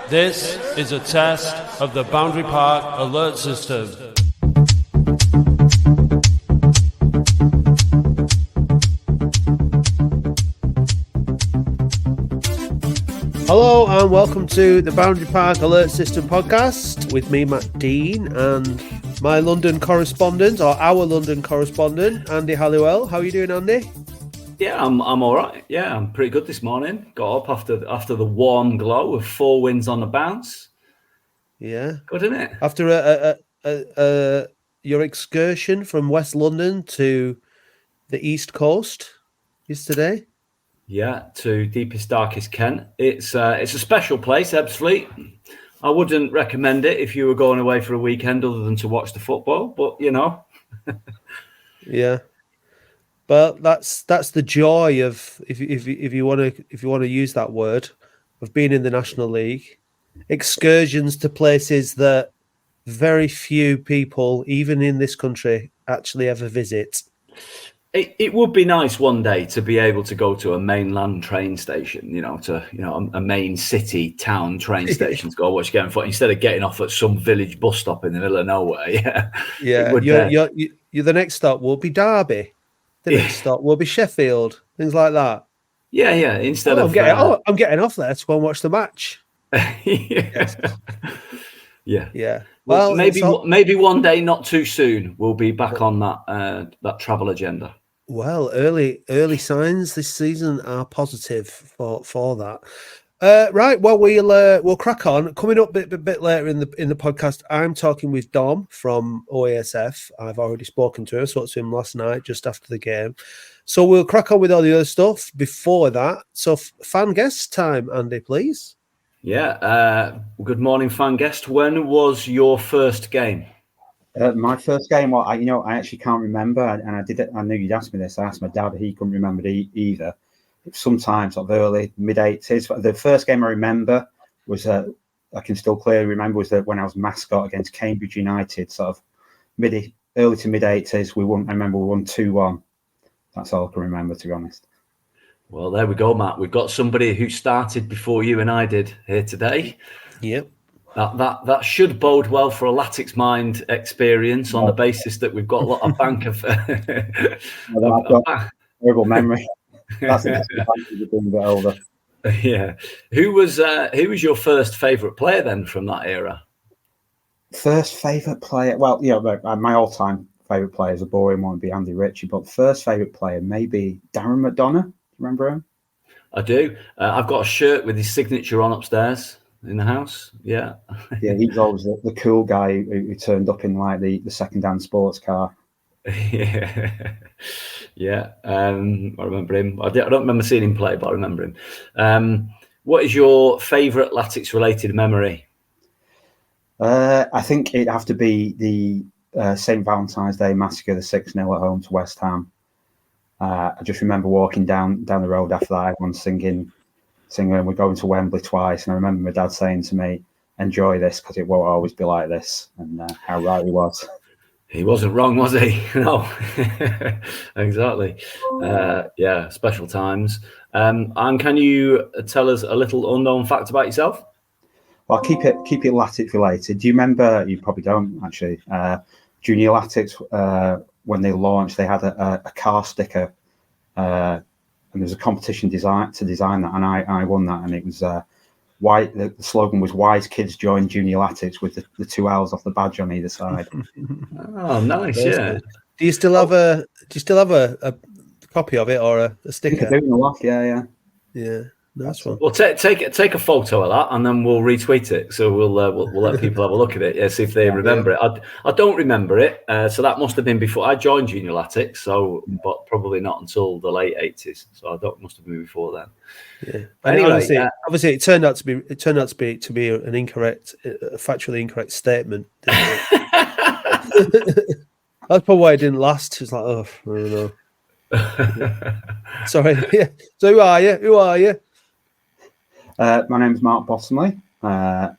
This is a test of the Boundary Park alert system. Hello and welcome to the Boundary Park Alert System podcast with me, Matt Dean, and my London correspondent, or our London correspondent, Andy Halliwell. How are you doing, Andy? Yeah, I'm all right. Yeah, I'm pretty good this morning. Got up after the warm glow of 4 wins on the bounce. Yeah, good, isn't it? After your excursion from West London to the East Coast yesterday. Yeah, to deepest, darkest Kent. It's a special place, Ebbsfleet. I wouldn't recommend it if you were going away for a weekend other than to watch the football, but you know. Yeah. But that's the joy of if you want to use that word, of being in the National League. Excursions to places that very few people, even in this country, actually ever visit. It would be nice one day to be able to go to a mainland train station, a main city town train station to go watch a game of football instead of getting off at some village bus stop in the middle of nowhere. Yeah, yeah. The next stop will be Derby. The next stop will be Sheffield. Things like that. Yeah. Instead I'm getting off there to go and watch the match. Yeah. Well, maybe one day, not too soon, we'll be back on that travel agenda. Well, early signs this season are positive for that. Right. Well, we'll crack on. Coming up a bit later in the podcast, I'm talking with Dom from OASF. I've already spoken to him. I spoke to him last night just after the game. So we'll crack on with all the other stuff before that. So fan guest time, Andy, please. Yeah. Good morning, fan guest. When was your first game? My first game, I actually can't remember, and I knew you'd ask me this. I asked my dad; he couldn't remember either. Sometimes sort of early mid-80s. The first game I remember was I can still clearly remember was that when I was mascot against Cambridge United, sort of early to mid-80s. I remember we won 2-1. That's all I can remember, to be honest. Well, there we go, Matt. We've got somebody who started before you and I did here today. Yep. That should bode well for a Latics Mind experience on the basis that we've got a lot of bank of. I've got horrible memory. That's being a bit older. Yeah. Who was your first favourite player then from that era? First favourite player? Well, my all-time favourite player is a boring one, would be Andy Ritchie, but first favourite player maybe Darren McDonough. Do you remember him? I do. I've got a shirt with his signature on upstairs in the house. Yeah. Yeah, he was always the cool guy who turned up in like the second-hand sports car. Yeah. I remember him. I don't remember seeing him play, but I remember him. What is your favourite Latics related memory? I think it'd have to be the St. Valentine's Day massacre, the 6-0 at home to West Ham. I just remember walking down the road after that, everyone singing. We're going to Wembley twice, and I remember my dad saying to me, "Enjoy this, because it won't always be like this." And how right he was. He wasn't wrong, was he? No, exactly. Yeah, special times. And can you tell us a little unknown fact about yourself? Well, keep it Latics related. Do you remember? You probably don't actually. Junior Latics, when they launched, they had a car sticker. And there was a competition to design that, and I won that, and it was white. The slogan was "Wise Kids Join Junior Latics" with the 2 L's off the badge on either side. Oh, nice! Yeah. Do you still have a copy of it or a sticker? I do, yeah. Nice one. Well, take a photo of that, and then we'll retweet it. So we'll let people have a look at it. Yeah, see if they remember it. I don't remember it, so that must have been before I joined Junior Latics. So, but probably not until the late 80s. So must have been before then. Yeah. But anyway, obviously, it turned out to be an incorrect, factually incorrect statement. That's probably why it didn't last. It's like, I don't know. Sorry. Yeah. So who are you? My name's Mark Bottomley. I've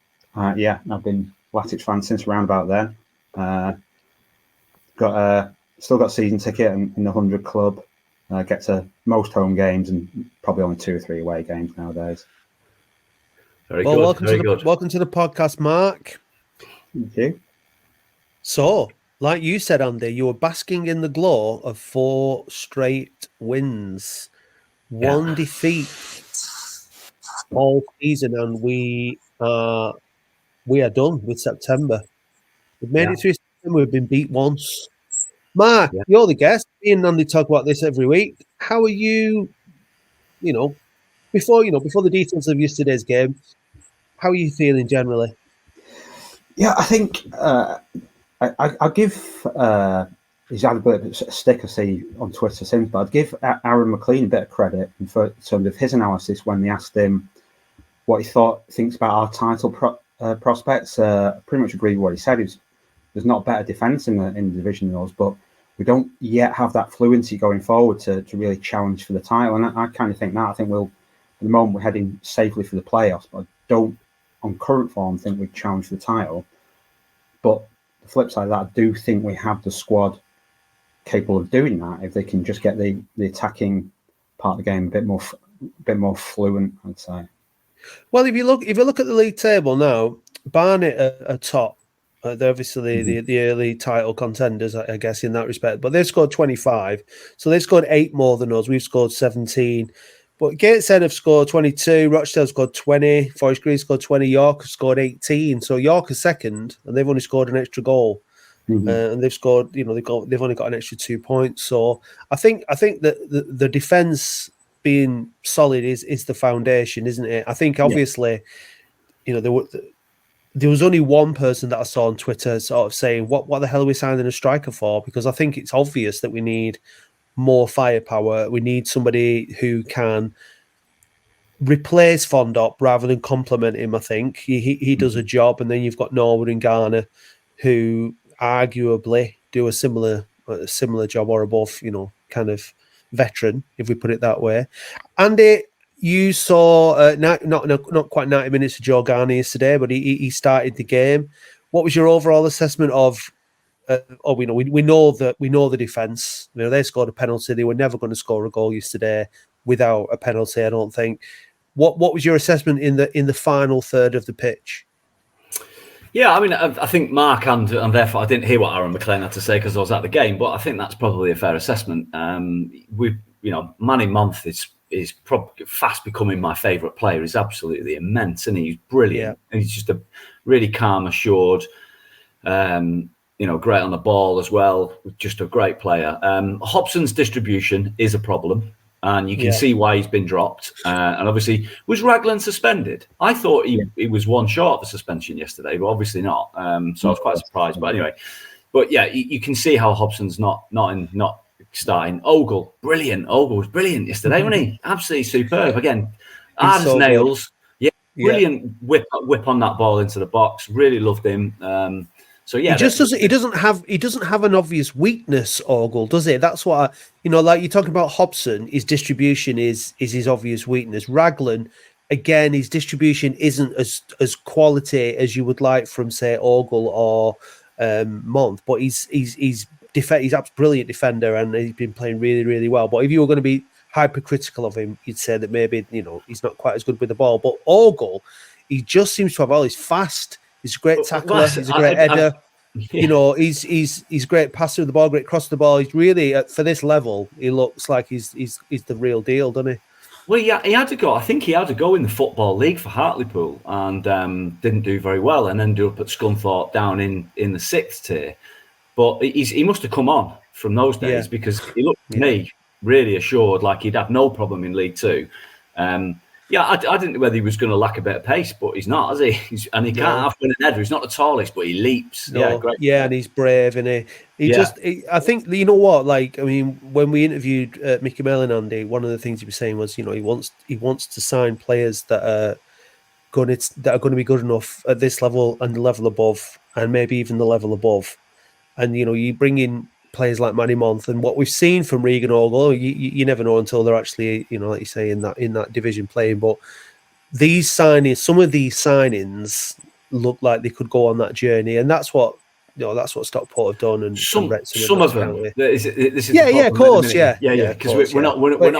been Latics fan since around about then. Still got season ticket in the 100 club. Get to most home games and probably only 2 or 3 away games nowadays. Very Well, good. Very good. welcome to the podcast, Mark. Thank you. So, like you said, Andy, you were basking in the glow of 4 straight wins, 1 defeat all season, and we are done with September. We've made it through September. We've been beat once. Mark, you're the guest. Me and Andy talk about this every week. How are you? Before the details of yesterday's game, how are you feeling generally? Yeah, I think I'll give he's had a bit of a stick I see on Twitter since, but I'd give Aaron McLean a bit of credit in terms of his analysis when they asked him what he thinks about our title prospects. I pretty much agree with what he said. There's not better defence in the division than us, but we don't yet have that fluency going forward to really challenge for the title. And I kind of think that. I think at the moment we're heading safely for the playoffs, but I don't, on current form, think we'd challenge for the title. But the flip side of that, I do think we have the squad capable of doing that if they can just get the attacking part of the game a bit more fluent, I'd say. Well, if you look at the league table now, Barnet are top. They're obviously the early title contenders, I guess, in that respect. But they've scored 25, so they've scored 8 more than us. We've scored 17. But Gateshead have scored 22, Rochdale scored 20, Forest Green scored 20, York have scored 18. So York are second, and they've only scored an extra goal. And they've scored, they've only got an extra 2 points. So I think that the defence being solid is the foundation, isn't it? I think obviously, there was only one person that I saw on Twitter sort of saying, what the hell are we signing a striker for? Because I think it's obvious that we need more firepower. We need somebody who can replace Fondop rather than complement him. I think he does a job, and then you've got Norwood and Garner, who arguably do a similar job or above. Kind of veteran, if we put it that way. Andy, you saw not quite 90 minutes of Joe Garner yesterday, but he started the game. What was your overall assessment of? We know the defence. They scored a penalty. They were never going to score a goal yesterday without a penalty, I don't think. What was your assessment in the final third of the pitch? Yeah, I mean, I think Mark and therefore I didn't hear what Aaron McLean had to say because I was at the game, but I think that's probably a fair assessment. Manny Month is probably fast becoming my favourite player. He's absolutely immense, and he's brilliant. And he's just a really calm, assured. Great on the ball as well. Just a great player. Hobson's distribution is a problem, and you can see why he's been dropped. And obviously, was Raglan suspended? I thought he was one short of a suspension yesterday, but obviously not. So I was quite surprised. But anyway, you can see how Hobson's not starting. Ogle, brilliant. Ogle was brilliant yesterday, wasn't he? Absolutely superb. Again, hard as nails. Good. Brilliant whip on that ball into the box. Really loved him. So yeah, he doesn't have an obvious weakness, Ogle, does he? That's what like you're talking about Hobson. His distribution is his obvious weakness. Raglan, again, his distribution isn't as quality as you would like from, say, Ogle or Month, but he's a brilliant defender, and he's been playing really, really well. But if you were going to be hypercritical of him, you'd say that maybe he's not quite as good with the ball. But Ogle, he just seems to have all. He's fast. He's a great tackler. He's a great header. He's great passer of the ball, great cross of the ball. He's really for this level. He looks like he's the real deal, doesn't he? Well, yeah, he had to go. I think he had to go in the Football League for Hartlepool and didn't do very well, and ended up at Scunthorpe down in the 6th tier. But he must have come on from those days because he looked to me really assured, like he'd have no problem in League Two. I didn't know whether he was going to lack a bit of pace, but he's not, has he? He can't have an header. He's not the tallest, but he leaps. No. Yeah, great. Yeah, and he's brave, and I think when we interviewed Mickey Mellon and Andy, one of the things he was saying was, he wants to sign players that are going to be good enough at this level and the level above, and maybe even the level above. And you bring in players like Manny Month, and what we've seen from Regan Ogle, you never know until they're actually, like you say, in that division playing. But some of these signings look like they could go on that journey, and that's what Stockport have done. And some of them. This is of course, yeah, because we're not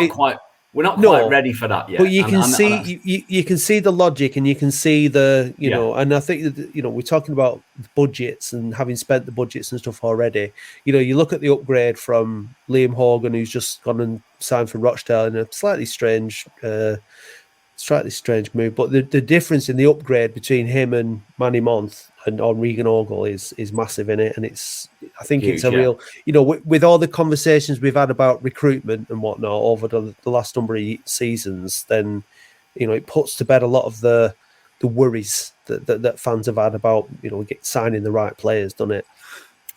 quite We're not quite ready for that yet. But you can see you can see the logic, and you can see the know, and I think that, we're talking about budgets and having spent the budgets and stuff already. You look at the upgrade from Liam Hogan, who's just gone and signed for Rochdale in a slightly strange move, but the difference in the upgrade between him and Manny Month and on Regan Ogle is massive in it, and I think huge, it's a real, with all the conversations we've had about recruitment and whatnot over the last number of seasons, then it puts to bed a lot of the worries that fans have had about signing the right players, doesn't it?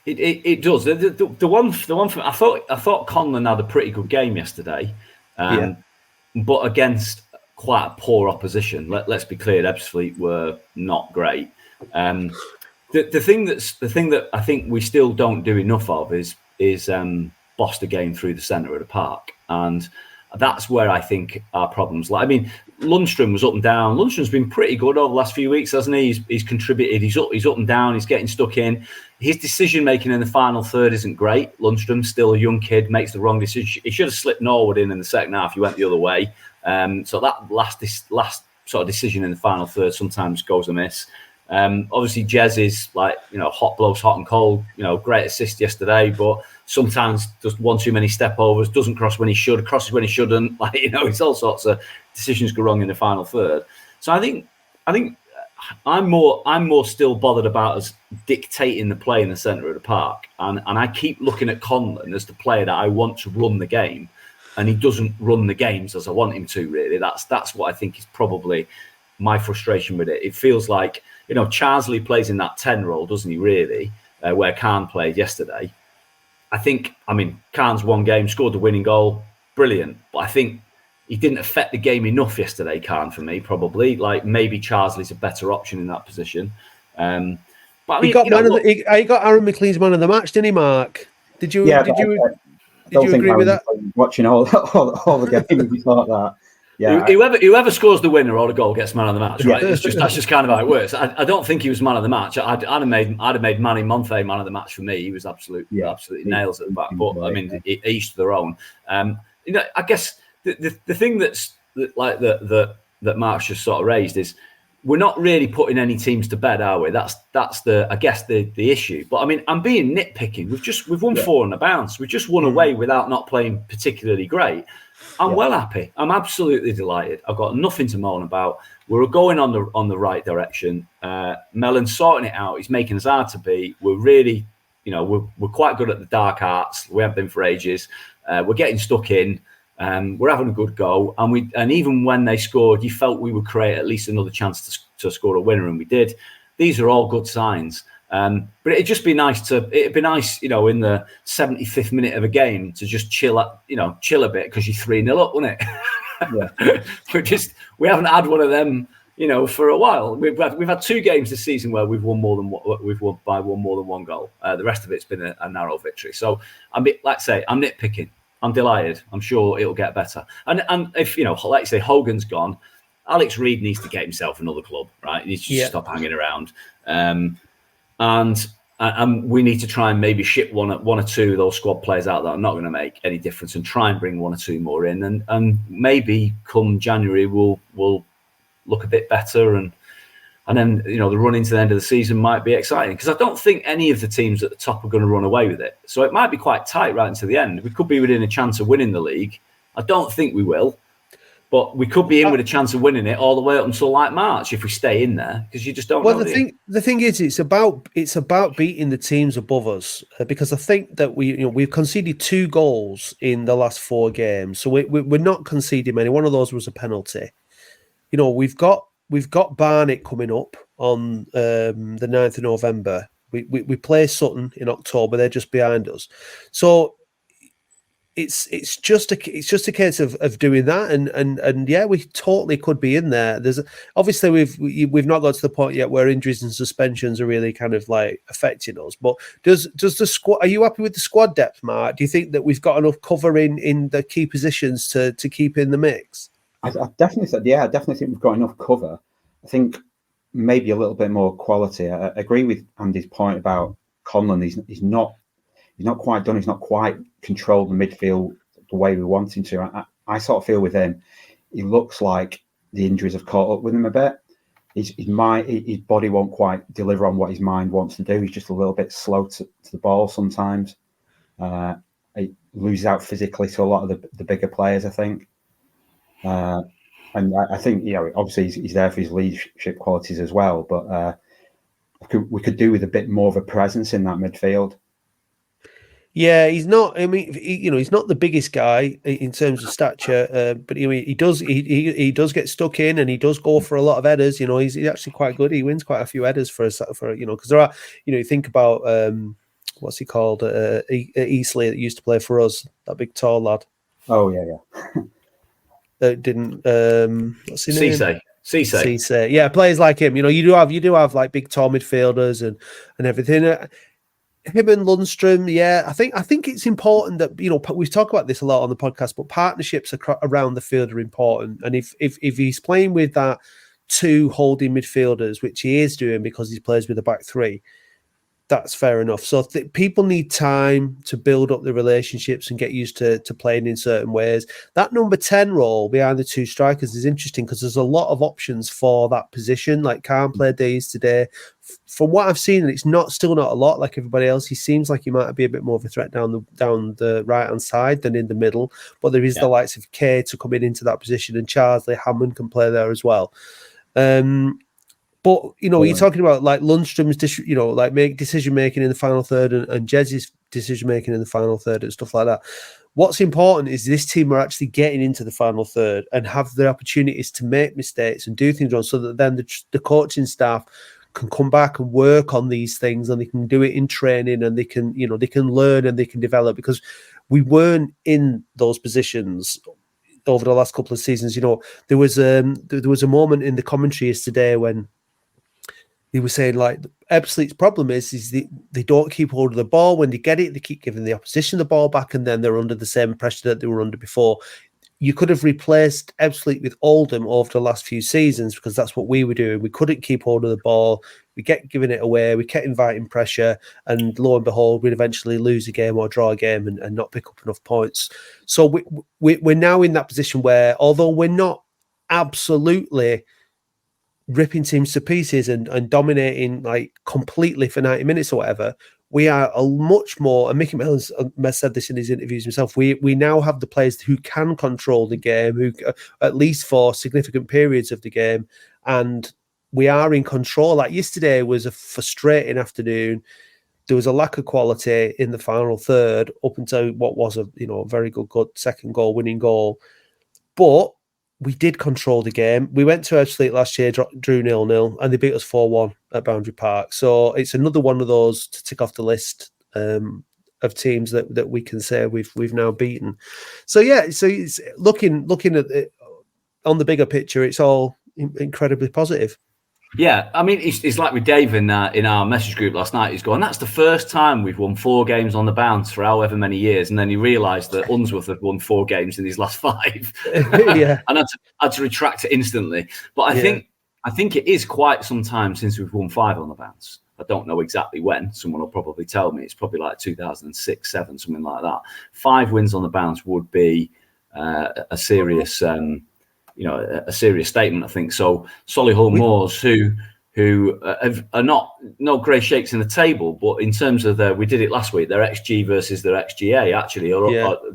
It does. The one thing, I thought Conlon had a pretty good game yesterday, but against quite a poor opposition. Let's be clear, Ebbsfleet were not great. The thing that I think we still don't do enough of is boss the game through the centre of the park, and that's where I think our problems lie. I mean, Lundstrom was up and down. Lundstrom's been pretty good over the last few weeks, hasn't he? He's contributed. He's up and down. He's getting stuck in. His decision making in the final third isn't great. Lundstrom, still a young kid, makes the wrong decision. He should have slipped Norwood in the second half. He went the other way. So that last sort of decision in the final third sometimes goes amiss. Obviously, Jez is hot blows hot and cold. Great assist yesterday, but sometimes just one too many step overs. Doesn't cross when he should. Crosses when he shouldn't. It's all sorts of decisions go wrong in the final third. So I think I'm more still bothered about us dictating the play in the centre of the park, and I keep looking at Conlon as the player that I want to run the game, and he doesn't run the games as I want him to. Really, that's what I think is probably my frustration with it. It feels like Charsley plays in that 10 role, doesn't he? Really, where Khan played yesterday. Khan's one game, scored the winning goal, brilliant, but I think he didn't affect the game enough yesterday, Khan, for me, probably. Maybe Charsley's a better option in that position. But he got he got Aaron McLean's man of the match, didn't he, Mark? Did you agree with that? Watching all the games, we thought that. Yeah, whoever scores the winner or the goal gets man of the match, right? That's just kind of how it works. I don't think he was man of the match. I'd have made Manny Monte man of the match for me. He was absolutely nails at the back. But each to their own. I guess the thing that Mark's just sort of raised is we're not really putting any teams to bed, are we? That's the issue. But I'm being nitpicking. We've won 4 on the bounce. We've just won away without not playing particularly great. I'm well happy. I'm absolutely delighted. I've got nothing to moan about. We're going on the right direction. Mellon's sorting it out. He's making us hard to beat. We're really, we're quite good at the dark arts. We have been for ages. We're getting stuck in. We're having a good go, and even when they scored, you felt we would create at least another chance to score a winner, and we did. These are all good signs. But it'd be nice, in the 75th minute of a game to just chill a bit because you're 3-0 up, wasn't it? Yeah. we haven't had one of them, for a while. We've had 2 games this season where we've won more than one goal. The rest of it's been a narrow victory. So I'm nitpicking. I'm delighted. I'm sure it'll get better. And if like say Hogan's gone, Alex Reid needs to get himself another club, right? He needs to stop hanging around. And we need to try and maybe ship one or two of those squad players out that are not going to make any difference, and try and bring 1 or 2 more in, and maybe come January we'll look a bit better, and then the run into the end of the season might be exciting, because I don't think any of the teams at the top are going to run away with it. So it might be quite tight right into the end. We could be within a chance of winning the league. I don't think we will. But we could be in with a chance of winning it all the way up until March if we stay in there, because you just don't know. Well, the thing is, it's about beating the teams above us, because I think that we've conceded 2 goals in the last 4 games, so we're not conceding many. One of those was a penalty. We've got Barnet coming up on the 9th of November. We play Sutton in October. They're just behind us, so. It's just a case of doing that, and we totally could be in there. There's obviously we've not got to the point yet where injuries and suspensions are really kind of affecting us. But does the squad? Are you happy with the squad depth, Mark? Do you think that we've got enough cover in the key positions to keep in the mix? I definitely said, I definitely think we've got enough cover. I think maybe a little bit more quality. I agree with Andy's point about Conlon. He's not quite done. He's not quite controlled the midfield the way we want him to. I sort of feel with him, he looks like the injuries have caught up with him a bit. His body won't quite deliver on what his mind wants to do. He's just a little bit slow to the ball sometimes. He loses out physically to a lot of the bigger players, I think. And I think, obviously he's there for his leadership qualities as well. But we could do with a bit more of a presence in that midfield. Yeah, he's not. I mean, he's not the biggest guy in terms of stature, but he does get stuck in, and he does go for a lot of headers. He's actually quite good. He wins quite a few headers for because there are. You think about what's he called, Eastleigh that used to play for us, that big tall lad. Oh yeah. Didn't what's his name? Cisse. Yeah, players like him. You do have like big tall midfielders and everything. Him and Lundstrom, yeah, I think it's important that we've talked about this a lot on the podcast, but partnerships around the field are important. And if he's playing with that two holding midfielders, which he is doing because he plays with a back three, that's fair enough. So people need time to build up the relationships and get used to playing in certain ways. That number 10 role behind the two strikers is interesting because there's a lot of options for that position. Like Khan played days today. From what I've seen, it's still not a lot like everybody else. He seems like he might be a bit more of a threat down the right-hand side than in the middle. But there is the likes of Kay to come into that position, and Charsley Hammond can play there as well. But you're talking about like Lundstrom's, like decision making in the final third, and Jez's decision making in the final third and stuff like that. What's important is this team are actually getting into the final third and have the opportunities to make mistakes and do things wrong, so that then the coaching staff can come back and work on these things, and they can do it in training, and they can learn and they can develop, because we weren't in those positions over the last couple of seasons. There was a moment in the commentary yesterday when he was saying, like, Ebbsfleet's problem is they don't keep hold of the ball. When they get it, they keep giving the opposition the ball back, and then they're under the same pressure that they were under before. You could have replaced Ebbsfleet with Oldham over the last few seasons, because that's what we were doing. We couldn't keep hold of the ball. We kept giving it away. We kept inviting pressure, and lo and behold, we'd eventually lose a game or draw a game and not pick up enough points. So we're now in that position where, although we're not absolutely ripping teams to pieces and dominating like completely for 90 minutes or whatever, we are a much more, and Mickey Mellons said this in his interviews himself, we now have the players who can control the game, who at least for significant periods of the game, and we are in control. Like yesterday was a frustrating afternoon. There was a lack of quality in the final third up until what was a very good second goal, winning goal. But we did control the game. We went to Ebbsfleet last year, drew 0-0, and they beat us 4-1 at Boundary Park. So it's another one of those to tick off the list of teams that we can say we've now beaten. So yeah, so it's looking at it on the bigger picture, it's all incredibly positive. Yeah, I mean, it's like with Dave in our message group last night. He's going, that's the first time we've won 4 games on the bounce for however many years. And then he realised that Unsworth had won 4 games in his last 5. Yeah. And I had to retract it instantly. But I think it is quite some time since we've won 5 on the bounce. I don't know exactly when. Someone will probably tell me. It's probably like 2006, 7, something like that. 5 wins on the bounce would be a serious... a serious statement, I think. So Solihull Moors, who are not no great shakes in the table, but in terms of we did it last week, their XG versus their XGA actually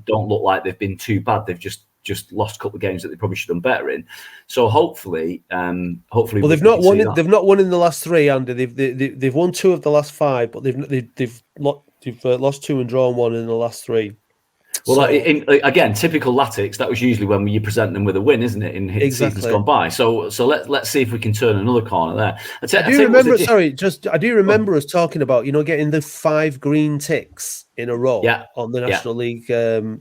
don't look like they've been too bad. They've just lost a couple of games that they probably should have done better in. So hopefully. Well, they've not won. They've not won in the last 3, Andy. They've won 2 of the last 5, but they've lost 2 and drawn 1 in the last 3. Well, again, typical Latics, that was usually when you present them with a win, isn't it, in seasons gone by? So let's see if we can turn another corner there. I do remember us talking about, getting the 5 green ticks in a row on the National League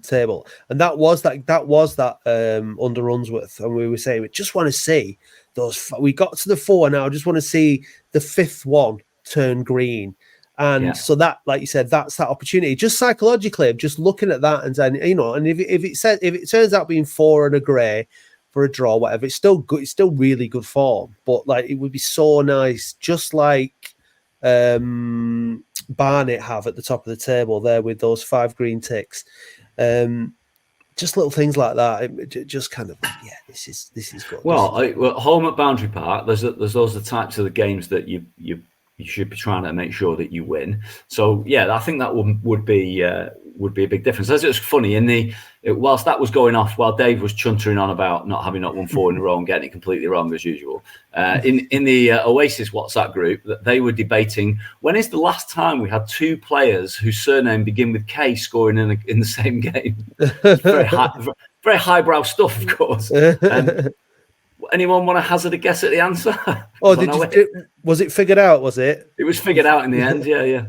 table. And that was that under Unsworth. And we were saying, we just want to see those. We got to the 4 now. I just want to see the 5th one turn green. And so that, like you said, that's that opportunity. Just psychologically, just looking at that and saying, and if it turns out being 4 and a grey for a draw, whatever, it's still good. It's still really good form. But like, it would be so nice, just like Barnet have at the top of the table there with those 5 green ticks. just little things like that. Just kind of, this is good. Well, home at Boundary Park, there's those are the types of the games that you should be trying to make sure that you win. So yeah, I think that would be a big difference. As it's funny whilst that was going off, while Dave was chuntering on about not won 4 in a row and getting it completely wrong as usual, in the Oasis WhatsApp group, that they were debating when is the last time we had 2 players whose surname begin with K scoring in the same game. Very highbrow stuff, of course. Anyone want to hazard a guess at the answer? Was it figured out? Was it? It was figured out in the end. Yeah.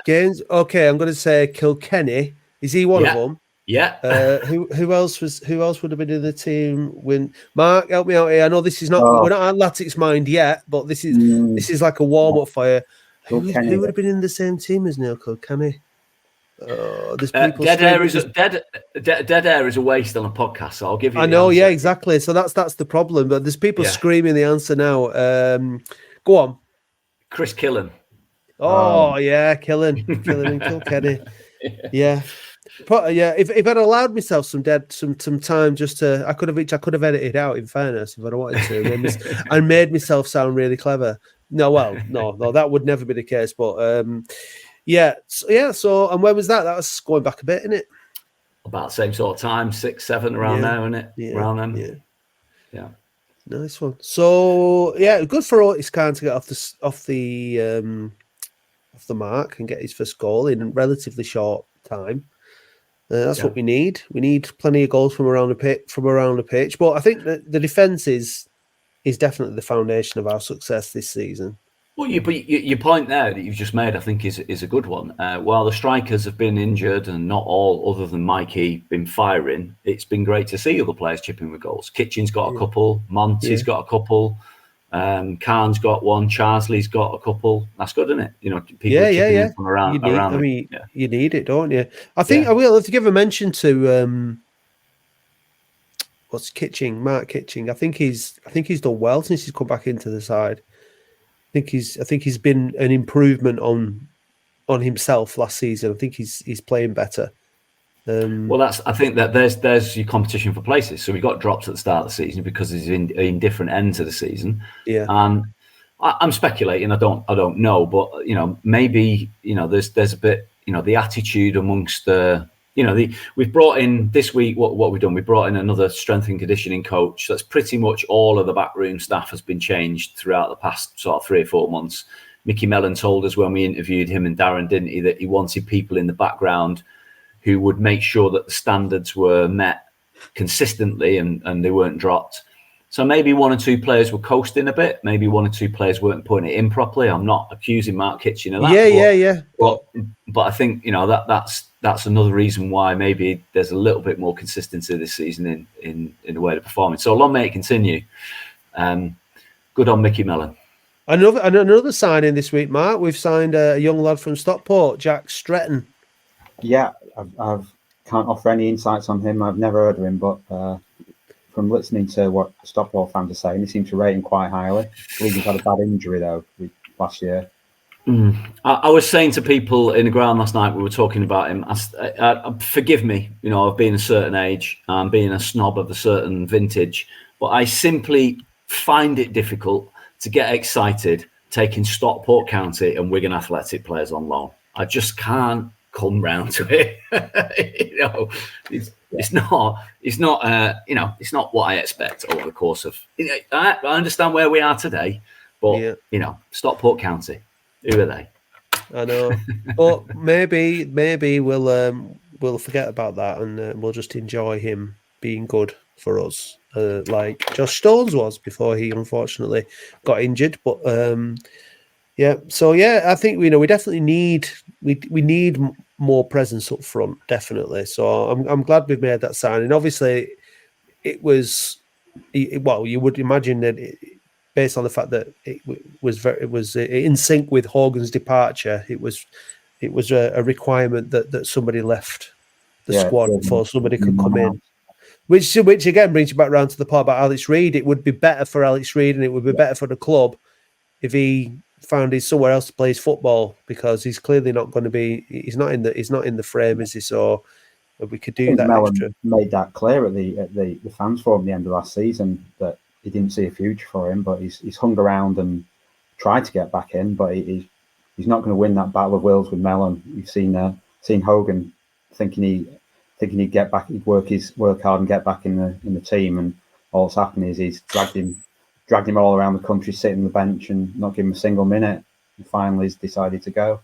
Games. Okay, I'm going to say Kilkenny. Is he one of them? Yeah. Who else would have been in the team? When Mark, help me out here. I know this is not. We're not at Latics Mind yet, but this is like a warm up for you. Who would have been in the same team as Neil Kilkenny? There's people. Dead air is a waste on a podcast. So I'll give you. I know. Yeah, exactly. So that's the problem. But there's people screaming the answer now. Go on. Chris Killen. Oh yeah, Killen in Kilkenny. Yeah. If I'd allowed myself some time just to, I could have edited out. In fairness, if I'd wanted to, and made myself sound really clever. No, that would never be the case. But So, and when was that? That was going back a bit, isn't it? About the same sort of time, 6, 7 around there, isn't it? Yeah, around then. Yeah. Nice one. So good for Otis Khan to get off the mark and get his first goal in relatively short time. That's what we need. We need plenty of goals from around the pitch. But I think that the defence is definitely the foundation of our success this season. Well, your point there that you've just made, I think, is a good one. While the strikers have been injured and not all, other than Mikey, been firing, it's been great to see other players chipping with goals. Kitchen's got a couple, Monty's got a couple, Khan's got one, Charsley's got a couple. That's good, isn't it? People chipping in from around. You need it, don't you? I think I will have to give a mention to what's Kitching, Mark Kitching. I think he's done well since he's come back into the side. I think he's been an improvement on himself last season. I think he's playing better. I think that there's your competition for places. So we got dropped at the start of the season because he's in different ends of the season. Yeah. And I'm speculating. I don't know, but maybe there's a bit the attitude amongst we've brought in this week. What we've done, we brought in another strength and conditioning coach. That's pretty much all of the backroom staff has been changed throughout the past sort of 3 or 4 months. Mickey Mellon told us when we interviewed him and Darren, didn't he, that he wanted people in the background who would make sure that the standards were met consistently and they weren't dropped. So maybe 1 or 2 players were coasting a bit. Maybe 1 or 2 players weren't putting it in properly. I'm not accusing Mark Kitchen of that. Yeah. But I think that's another reason why maybe there's a little bit more consistency this season in the way they're performing. So long may it continue. Good on Mickey Mellon. Another signing this week, Mark. We've signed a young lad from Stockport, Jack Stretton. Yeah, I can't offer any insights on him. I've never heard of him, but from listening to what Stockport fans are saying, he seems to rate him quite highly. I believe he's had a bad injury though last year. I was saying to people in the ground last night, we were talking about him. Forgive me, of being a certain age, being a snob of a certain vintage, but I simply find it difficult to get excited taking Stockport County and Wigan Athletic players on loan. I just can't come round to it. It's not what I expect over the course of. I understand where we are today, but Stockport County, who are they? I know, but maybe we'll forget about that and we'll just enjoy him being good for us, like Josh Stones was before he unfortunately got injured. But I think we definitely need more presence up front, definitely. So I'm glad we've made that signing. Obviously, it was you would imagine that based on the fact that it was in sync with Hogan's departure, it was a requirement that somebody left the squad before somebody could come in. Which again brings you back around to the part about Alex Reid. It would be better for Alex Reid and it would be better for the club if he found he's somewhere else to play his football, because he's clearly not going to be. He's not in the frame, is he? So we could I do think that Mellon extra. made that clear at the fans forum at the end of last season that he didn't see a future for him, but he's hung around and tried to get back in, but he's not going to win that battle of wills with Mellon. You've seen Hogan thinking he'd get back, he'd work hard and get back in the team, and all that's happened is he's dragged him all around the country, sitting on the bench and not giving him a single minute. And finally, he's decided to go.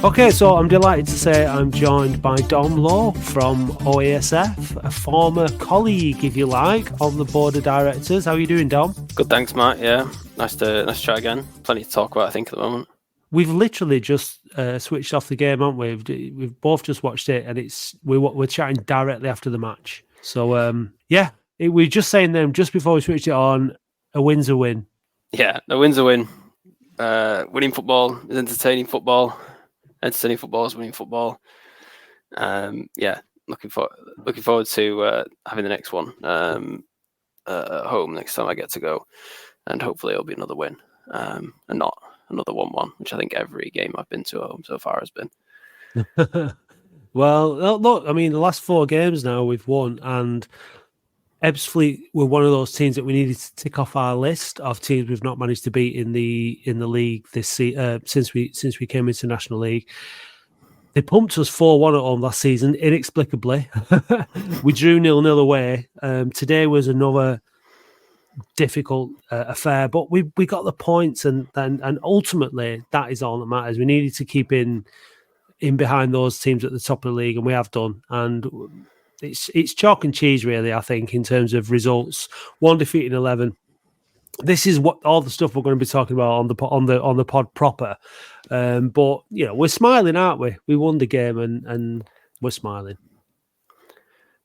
Okay, so I'm delighted to say I'm joined by Dom Lowe from OASF, a former colleague, if you like, on the board of directors. How are you doing, Dom? Good, thanks, Matt. Yeah, nice to chat again. Plenty to talk about, I think, at the moment. We've literally just switched off the game, haven't we? We've both just watched it, and we're chatting directly after the match. So we were just saying them just before we switched it on. A win's a win. Yeah, a win's a win. Winning football is entertaining football. Entertaining football is winning football. Looking forward to having the next one at home next time I get to go, and hopefully it'll be another win, and not another 1-1, which I think every game I've been to at home so far has been. Well, look, I mean, the last 4 games now we've won, and Ebbsfleet were one of those teams that we needed to tick off our list of teams we've not managed to beat in the league this since we came into National League. They pumped us 4-1 at home last season inexplicably. We drew 0-0 away. Today was another difficult affair, but we got the points, and ultimately that is all that matters. We needed to keep in behind those teams at the top of the league, and we have done. And it's chalk and cheese, really, I think, in terms of results. 1 defeat in 11. This is what all the stuff we're going to be talking about on the pod proper. But we're smiling, aren't we? We won the game, and we're smiling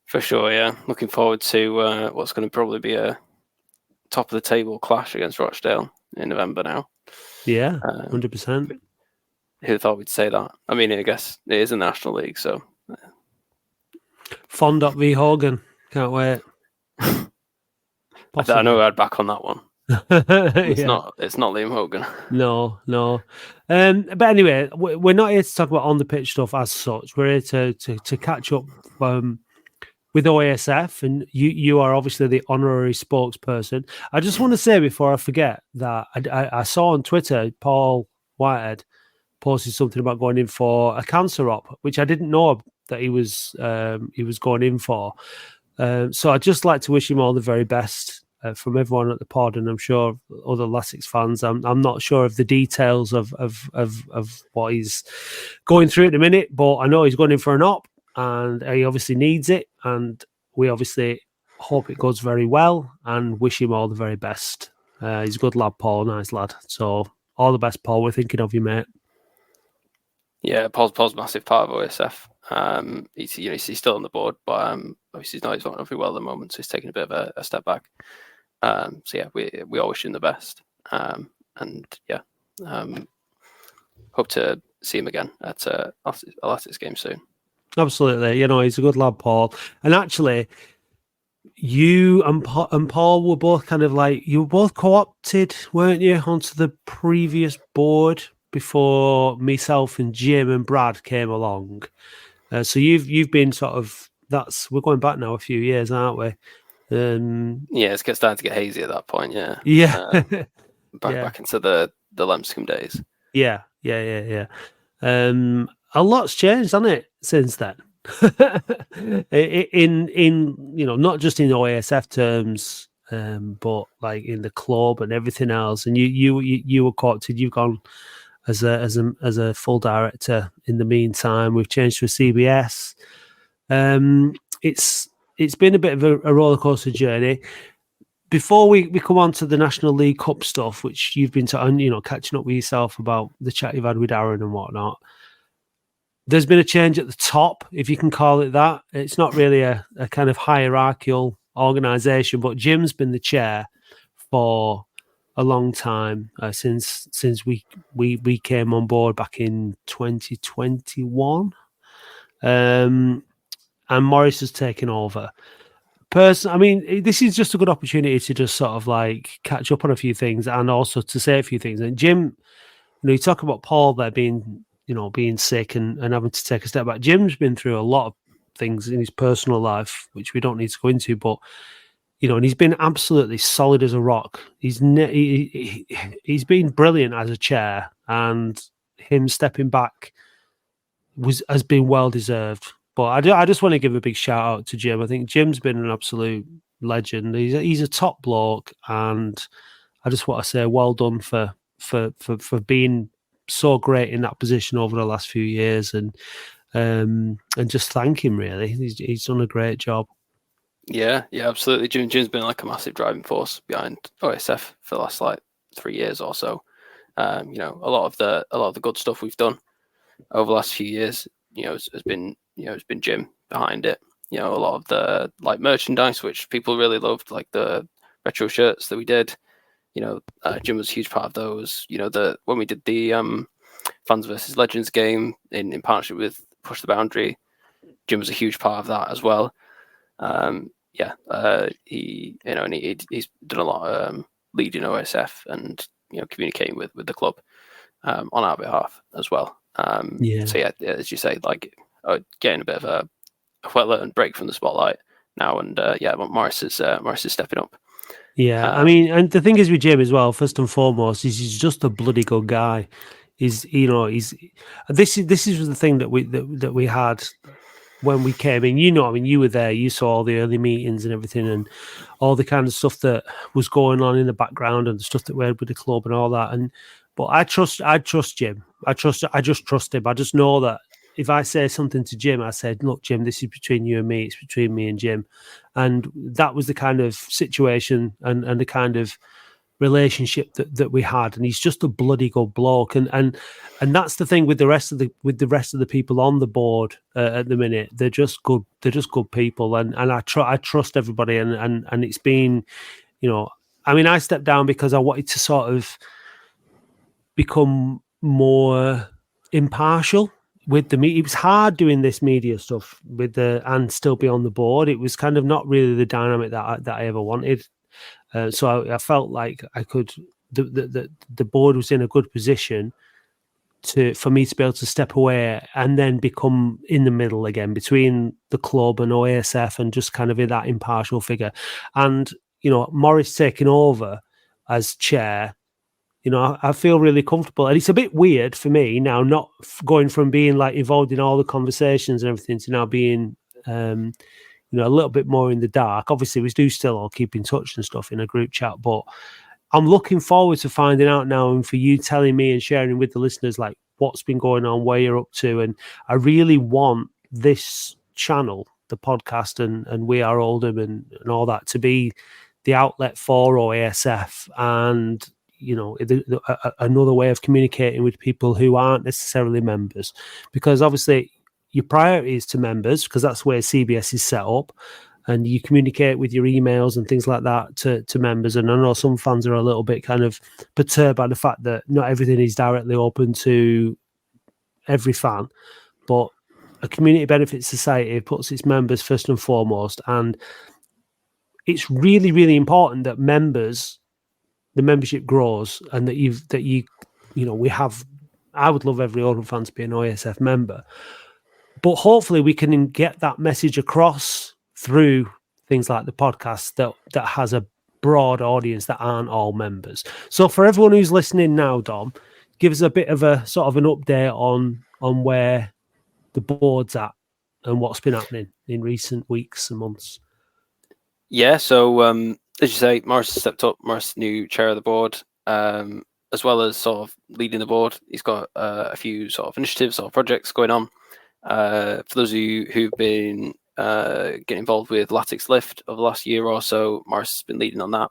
for sure. Yeah, looking forward to what's going to probably be a top of the table clash against Rochdale in November now. Yeah, 100%. Who thought we'd say that? I mean, I guess it is a National League, so. Fondop v Hogan. Can't wait. I know I'd back on that one. It's not Liam Hogan. No. But anyway, we're not here to talk about on the pitch stuff as such. We're here to catch up with OASF, and you are obviously the honorary spokesperson. I just want to say before I forget that I saw on Twitter Paul Whitehead posted something about going in for a cancer op, which I didn't know that he was going in for. So I'd just like to wish him all the very best from everyone at the pod, and I'm sure other Latics fans. I'm not sure of the details of what he's going through at the minute, but I know he's going in for an op, and he obviously needs it, and we obviously hope it goes very well and wish him all the very best. He's a good lad, Paul, nice lad. So all the best, Paul. We're thinking of you, mate. Yeah, Paul's a massive part of OSF. He's still on the board, but obviously he's not very well at the moment, so he's taking a bit of a step back. We all wish him the best, hope to see him again at a Latics game soon. Absolutely, he's a good lad, Paul. And actually, you and Paul were both kind of like, you were both co-opted, weren't you, onto the previous board before myself and Jim and Brad came along. So you've been sort of, we're going back now a few years, aren't we? It's starting to get hazy at that point. Yeah. Back into the Lambscombe days. Yeah. A lot's changed, hasn't it, since then? in not just in OASF terms, but like in the club and everything else. And you were co-opted. You've gone as a full director in the meantime. We've changed to a CBS. It's been a bit of a roller coaster journey. Before we come on to the National League Cup stuff, which you've been catching up with yourself about the chat you've had with Aaron and whatnot, there's been a change at the top, if you can call it that. It's not really a kind of hierarchical organisation, but Jim's been the chair for a long time, since we came on board back in 2021, and Morris has taken over. I mean, this is just a good opportunity to just sort of like catch up on a few things and also to say a few things. And Jim, you talk about Paul there being sick and having to take a step back. Jim's been through a lot of things in his personal life, which we don't need to go into, but and he's been absolutely solid as a rock. He's been brilliant as a chair, and him stepping back has been well deserved. But I just want to give a big shout out to Jim. I think Jim's been an absolute legend. He's a top bloke, and I just want to say well done for being so great in that position over the last few years, and just thank him really. He's done a great job. Yeah, absolutely. Jim's been like a massive driving force behind OASF for the last like 3 years or so. A lot of the good stuff we've done over the last few years, has been Jim behind it. A lot of the like merchandise which people really loved, like the retro shirts that we did. Jim was a huge part of those. When we did the Fans versus Legends game in partnership with Push the Boundary, Jim was a huge part of that as well. He's done a lot leading OSF and communicating with the club on our behalf as well. So as you say, like getting a bit of a well-earned break from the spotlight now, and Morris is stepping up. Yeah, I mean, and the thing is with Jim as well, first and foremost, he's just a bloody good guy. This is the thing that we had when we came in. You were there, you saw all the early meetings and everything, and all the kind of stuff that was going on in the background and the stuff that we had with the club and all that. But I trust Jim. I just trust him. I just know that if I say something to Jim, I said, look, Jim, this is between you and me. It's between me and Jim. And that was the kind of situation and the kind of relationship that we had. And he's just a bloody good bloke. And that's the thing with the rest of the people on the board at the minute. They're just good. They're just good people. And I trust everybody. And it's been, I mean, I stepped down because I wanted to sort of become more impartial with the media. It was hard doing this media stuff and still be on the board. It was kind of not really the dynamic that I ever wanted. So I felt like I could. The board was in a good position for me to be able to step away and then become in the middle again between the club and OASF and just kind of in that impartial figure. And Morris taking over as chair. I feel really comfortable, and it's a bit weird for me now, not going from being like involved in all the conversations and everything to now being, a little bit more in the dark. Obviously, we do still all keep in touch and stuff in a group chat, but I'm looking forward to finding out now and for you telling me and sharing with the listeners like what's been going on, where you're up to, and I really want this channel, the podcast, and We Are Oldham and all that to be the outlet for OASF and. Another way of communicating with people who aren't necessarily members, because obviously your priority is to members because that's where CBS is set up, and you communicate with your emails and things like that to members. And I know some fans are a little bit kind of perturbed by the fact that not everything is directly open to every fan, but a community benefit society puts its members first and foremost, and it's really, really important that the membership grows, and we have. I would love every Oldham fan to be an OASF member, but hopefully we can get that message across through things like the podcast that has a broad audience that aren't all members. So for everyone who's listening now, Dom, give us a bit of a sort of an update on where the board's at and what's been happening in recent weeks and months. Yeah, so as you say, Morris has stepped up. Morris, new chair of the board, as well as sort of leading the board. He's got a few sort of initiatives or projects going on. For those of you who've been getting involved with Latix Lift over the last year or so, Morris has been leading on that,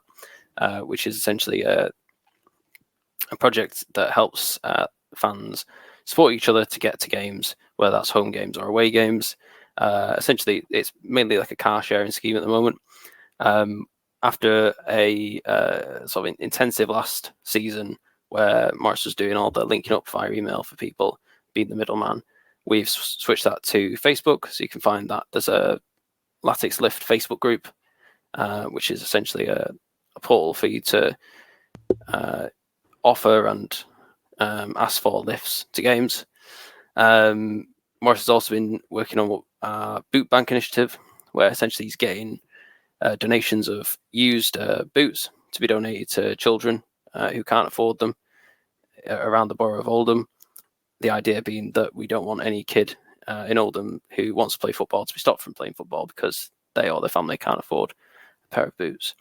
which is essentially a project that helps fans support each other to get to games, whether that's home games or away games. Essentially, it's mainly like a car sharing scheme at the moment. After a sort of intensive last season where Morris was doing all the linking up via email for people, being the middleman, we've switched that to Facebook. So you can find that there's a Latix Lift Facebook group which is essentially a portal for you to offer and ask for lifts to games. Morris has also been working on a boot bank initiative, where essentially he's getting donations of used boots to be donated to children who can't afford them around the borough of Oldham. The idea being that we don't want any kid in Oldham who wants to play football to be stopped from playing football because they or their family can't afford a pair of boots.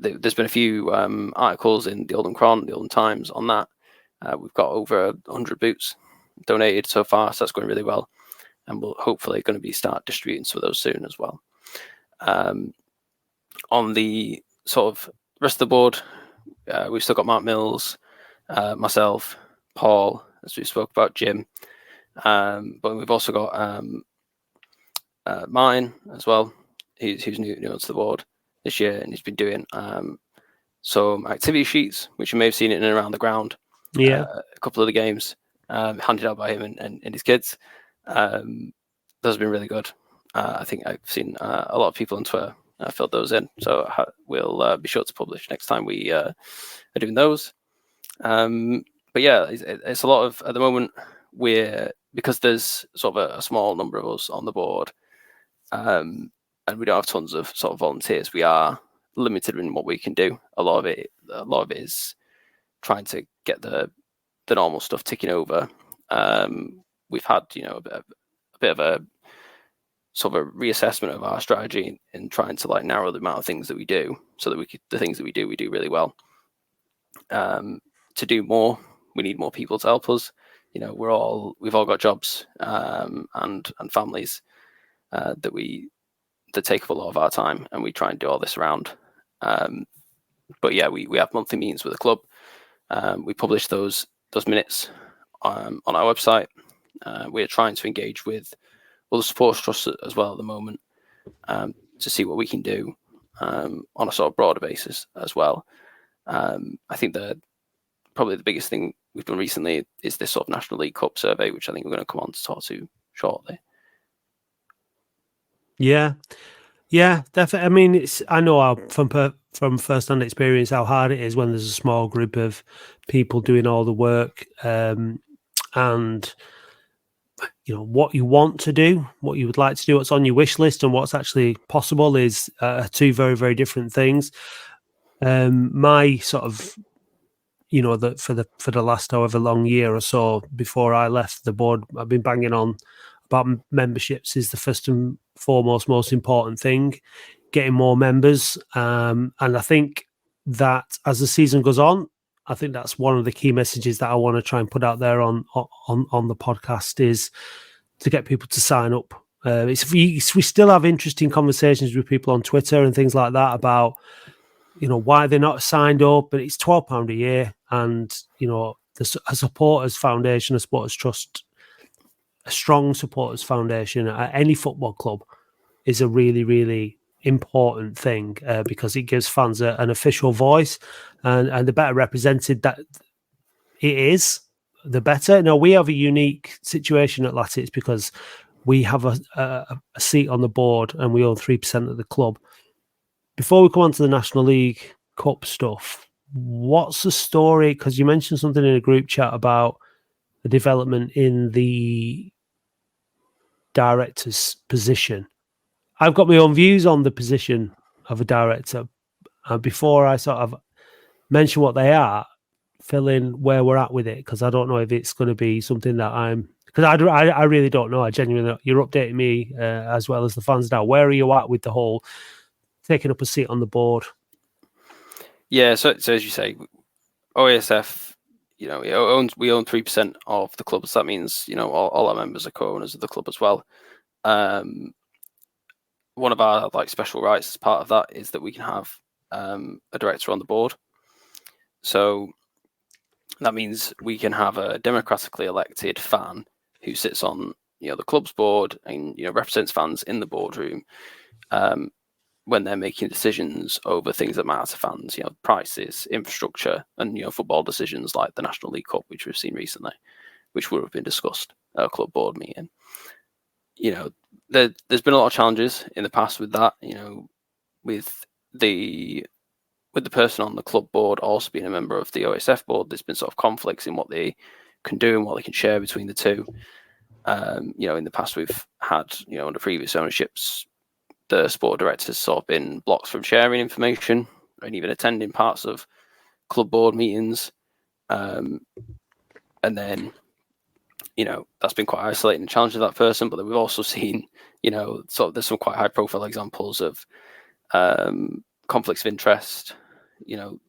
There's been a few articles in the Oldham Cron, the Oldham Times on that. We've got over 100 boots donated so far, so that's going really well. And we'll hopefully going to be start distributing some of those soon as well. On the sort of rest of the board, we've still got Mark Mills, myself, Paul, as we spoke about, Jim. But we've also got Martin as well, who's new onto the board this year, and he's been doing some activity sheets, which you may have seen in and around the ground. Yeah, a couple of the games handed out by him and his kids. Those have been really good. I think I've seen a lot of people on Twitter filled those in, so we'll be sure to publish next time we are doing those. But yeah, it's a lot of, at the moment, because there's sort of a small number of us on the board, and we don't have tons of sort of volunteers, we are limited in what we can do. A lot of it is trying to get the normal stuff ticking over. We've had a bit of a sort of a reassessment of our strategy in trying to like narrow the amount of things that we do, so that the things that we do really well. To do more, we need more people to help us. We've all got jobs and families that take up a lot of our time, and we try and do all this around. But yeah, we have monthly meetings with the club. We publish those minutes on our website. We're trying to engage with other supporters trusts as well at the moment, to see what we can do on a sort of broader basis as well. I think that probably the biggest thing we've done recently is this sort of National League Cup survey, which I think we're going to come on to talk to shortly. Yeah, definitely. I mean, I know from first-hand experience how hard it is when there's a small group of people doing all the work, and what you want to do, what you would like to do, what's on your wish list, and what's actually possible is two very, very different things. My sort of, that for the last however long year or so before I left the board, I've been banging on about memberships is the first and foremost most important thing. Getting more members, and I think that as the season goes on, I think that's one of the key messages that I want to try and put out there on the podcast, is to get people to sign up. We still have interesting conversations with people on Twitter and things like that about why they're not signed up, but it's £12 a year, and a supporters foundation, a supporters trust, a strong supporters foundation at any football club is a really, really important thing, because it gives fans an official voice, and the better represented that it is, the better. Now, we have a unique situation at Latics because we have a seat on the board and we own 3% of the club. Before we come on to the National League Cup stuff, what's the story? Because you mentioned something in a group chat about the development in the director's position. I've got my own views on the position of a director. Before I sort of mention what they are, fill in where we're at with it, because I don't know if it's going to be something that because I really don't know. I genuinely, you're updating me as well as the fans now. Where are you at with the whole taking up a seat on the board? Yeah, so as you say, OASF, we own 3% of the club. So that means all our members are co-owners of the club as well. One of our special rights as part of that is that we can have a director on the board. So that means we can have a democratically elected fan who sits on the club's board and represents fans in the boardroom when they're making decisions over things that matter to fans, prices, infrastructure, and football decisions like the National League Cup, which we've seen recently, which would have been discussed at a club board meeting. There's been a lot of challenges in the past with that. with the person on the club board also being a member of the OASF board, there's been sort of conflicts in what they can do and what they can share between the two. In the past we've had, under previous ownerships, the sport directors sort of been blocked from sharing information and even attending parts of club board meetings. And then, that's been quite isolating and challenging to that person. But then we've also seen, sort of there's some quite high profile examples of conflicts of interest,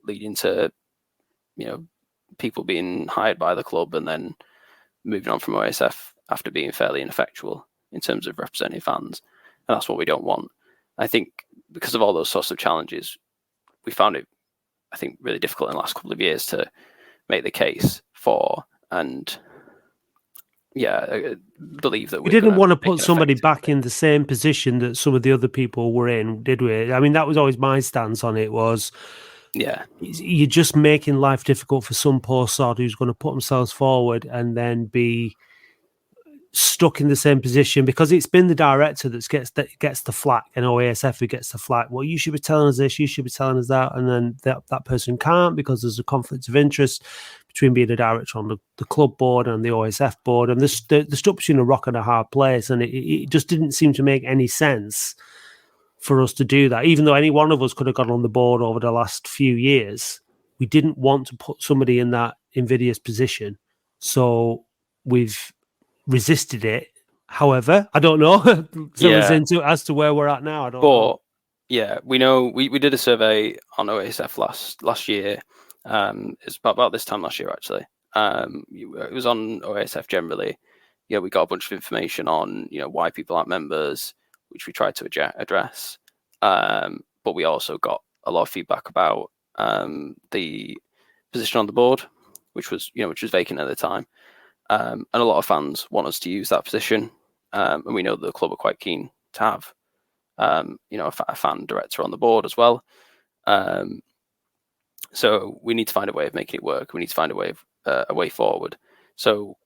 leading to, people being hired by the club and then moving on from OASF after being fairly ineffectual in terms of representing fans. And that's what we don't want. I think because of all those sorts of challenges, we found it, I think, really difficult in the last couple of years to make the case for, and I believe that we didn't want to put somebody back in the same position that some of the other people were in, did we? I mean, that was always my stance on it, was you're just making life difficult for some poor sod who's going to put themselves forward and then be stuck in the same position, because it's been the director that gets the flack and OASF who gets the flack. Well, you should be telling us this, you should be telling us that, and then that person can't because there's a conflict of interest between being a director on the club board and the OASF board, and they're stuck between a rock and a hard place, and it just didn't seem to make any sense for us to do that. Even though any one of us could have got on the board over the last few years, we didn't want to put somebody in that invidious position, so we've resisted it. However, I don't know. Someone's into as to where we're at now. I don't know. Yeah, we know we did a survey on OASF last year. It's about this time last year, actually. It was on OASF generally. We got a bunch of information on why people aren't members, which we tried to address. But we also got a lot of feedback about the position on the board, which was vacant at the time. And a lot of fans want us to use that position, and we know that the club are quite keen to have, a fan director on the board as well. So we need to find a way of making it work. We need to find a way forward. So,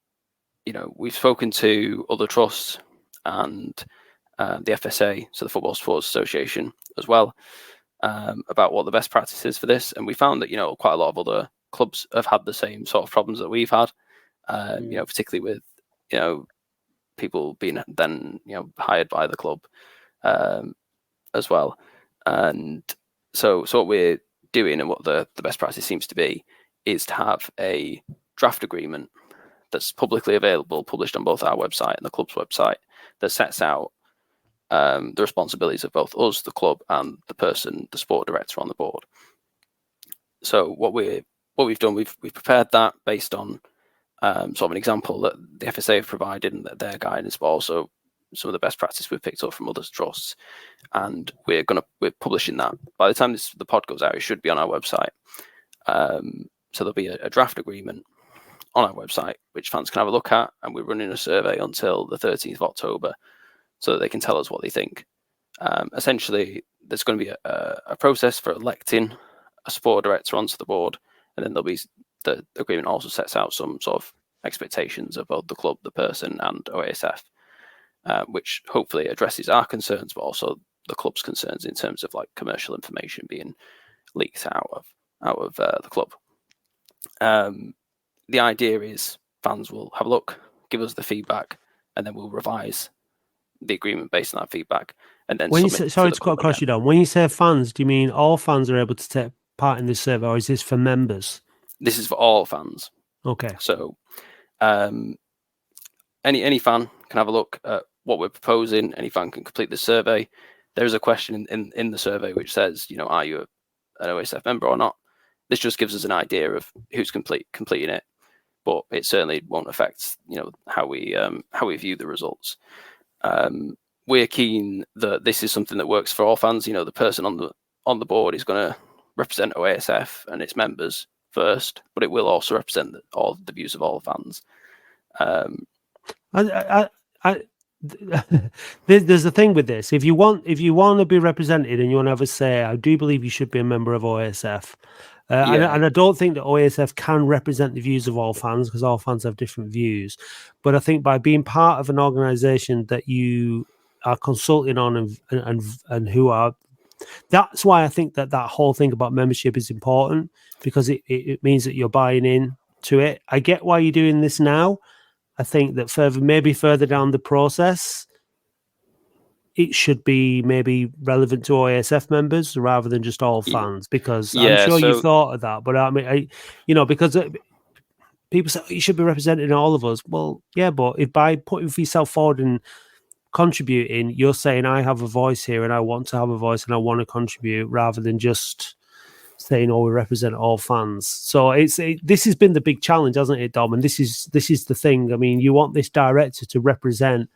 we've spoken to other trusts and the FSA, so the Football Supporters Association, as well, about what the best practice is for this. And we found that quite a lot of other clubs have had the same sort of problems that we've had. Particularly with people being then hired by the club as well, and so what we're doing and what the best practice seems to be is to have a draft agreement that's publicly available, published on both our website and the club's website, that sets out the responsibilities of both us, the club, and the sport director on the board. So what we've done, we've prepared that based on sort of an example that the FSA have provided and their guidance, but also some of the best practice we've picked up from other trusts, and we're publishing that. By the time the pod goes out, it should be on our website. So there'll be a draft agreement on our website which fans can have a look at, and we're running a survey until the 13th of October so that they can tell us what they think. Essentially, there's going to be a process for electing a sport director onto the board, and then there'll be the agreement also sets out some sort of expectations of both the club, the person, and OASF, which hopefully addresses our concerns, but also the club's concerns in terms of like commercial information being leaked out of the club. The idea is fans will have a look, give us the feedback, and then we'll revise the agreement based on that feedback. And then sorry to cut across you, Dom. When you say fans, do you mean all fans are able to take part in this survey, or is this for members? This is for all fans. Okay. So any fan can have a look at what we're proposing. Any fan can complete the survey. There is a question in the survey which says, are you an OASF member or not? This just gives us an idea of who's completing it, but it certainly won't affect how we view the results. We're keen that this is something that works for all fans. The person on the board is going to represent OASF and its members first, but it will also represent all the views of all fans. There's a thing with this. If you want to be represented and you want to have a say, I do believe you should be a member of OASF. And I don't think that OASF can represent the views of all fans, because all fans have different views. But I think by being part of an organisation that you are consulting on and who are That's why I think that whole thing about membership is important, because it means that you're buying in to it. I get why you're doing this now. I think that maybe further down the process, it should be maybe relevant to OASF members rather than just all fans, because I'm sure you've thought of that. But I mean, because people say you should be representing all of us. Well, yeah, but if by putting yourself forward and contributing, you're saying I have a voice here and I want to have a voice and I want to contribute, rather than just saying, "Oh, we represent all fans." So this has been the big challenge, hasn't it, Dom? And this is the thing. I mean, you want this director to represent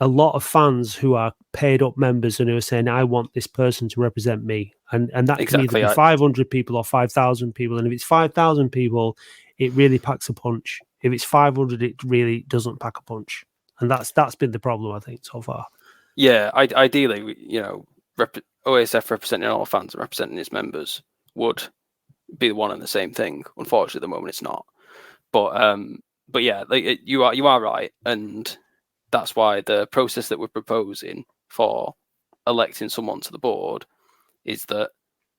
a lot of fans who are paid up members and who are saying, "I want this person to represent me," and that Exactly. can either be 500 people or 5,000 people. And if it's 5,000 people, it really packs a punch. If it's 500, it really doesn't pack a punch. And that's been the problem, I think, so far. Yeah, ideally, OASF representing all fans and representing its members would be the one and the same thing. Unfortunately, at the moment, it's not. But yeah, you are right, and that's why the process that we're proposing for electing someone to the board is that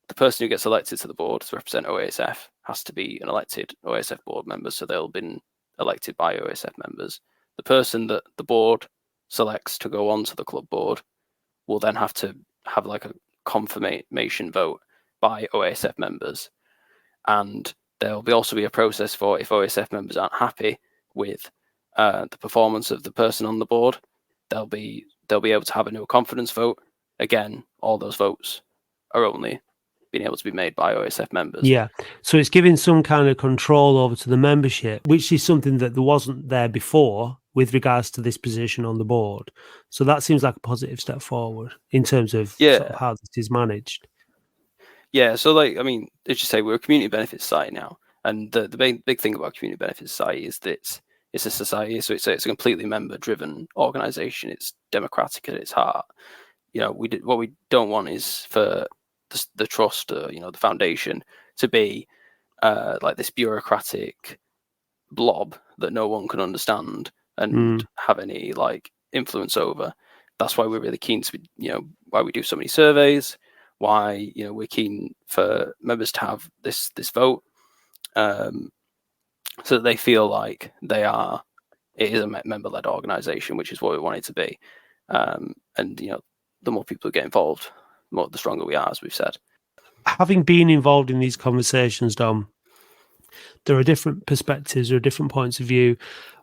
the person who gets elected to the board to represent OASF has to be an elected OASF board member, so they'll be elected by OASF members. The person that the board selects to go on to the club board will then have to have like a confirmation vote by OASF members. And there'll also be a process for, if OASF members aren't happy with the performance of the person on the board, they'll be able to have a no confidence vote. Again, all those votes are only being able to be made by OASF members. Yeah, so it's giving some kind of control over to the membership, which is something that there wasn't there before with regards to this position on the board. So that seems like a positive step forward in terms of, sort of how this is managed. Yeah, so as you say, we're a community benefits society now, and the big thing about community benefits society is that it's a society, so it's a completely member-driven organisation. It's democratic at its heart. What we don't want is for the trust, the foundation, to be like this bureaucratic blob that no one can understand and have any influence over. That's why we're really keen to be, why we do so many surveys, why we're keen for members to have this vote, so that they feel like it is a member-led organisation, which is what we want it to be. And the more people who get involved, the stronger we are, as we've said. Having been involved in these conversations, Dom, there are different perspectives, there are different points of view.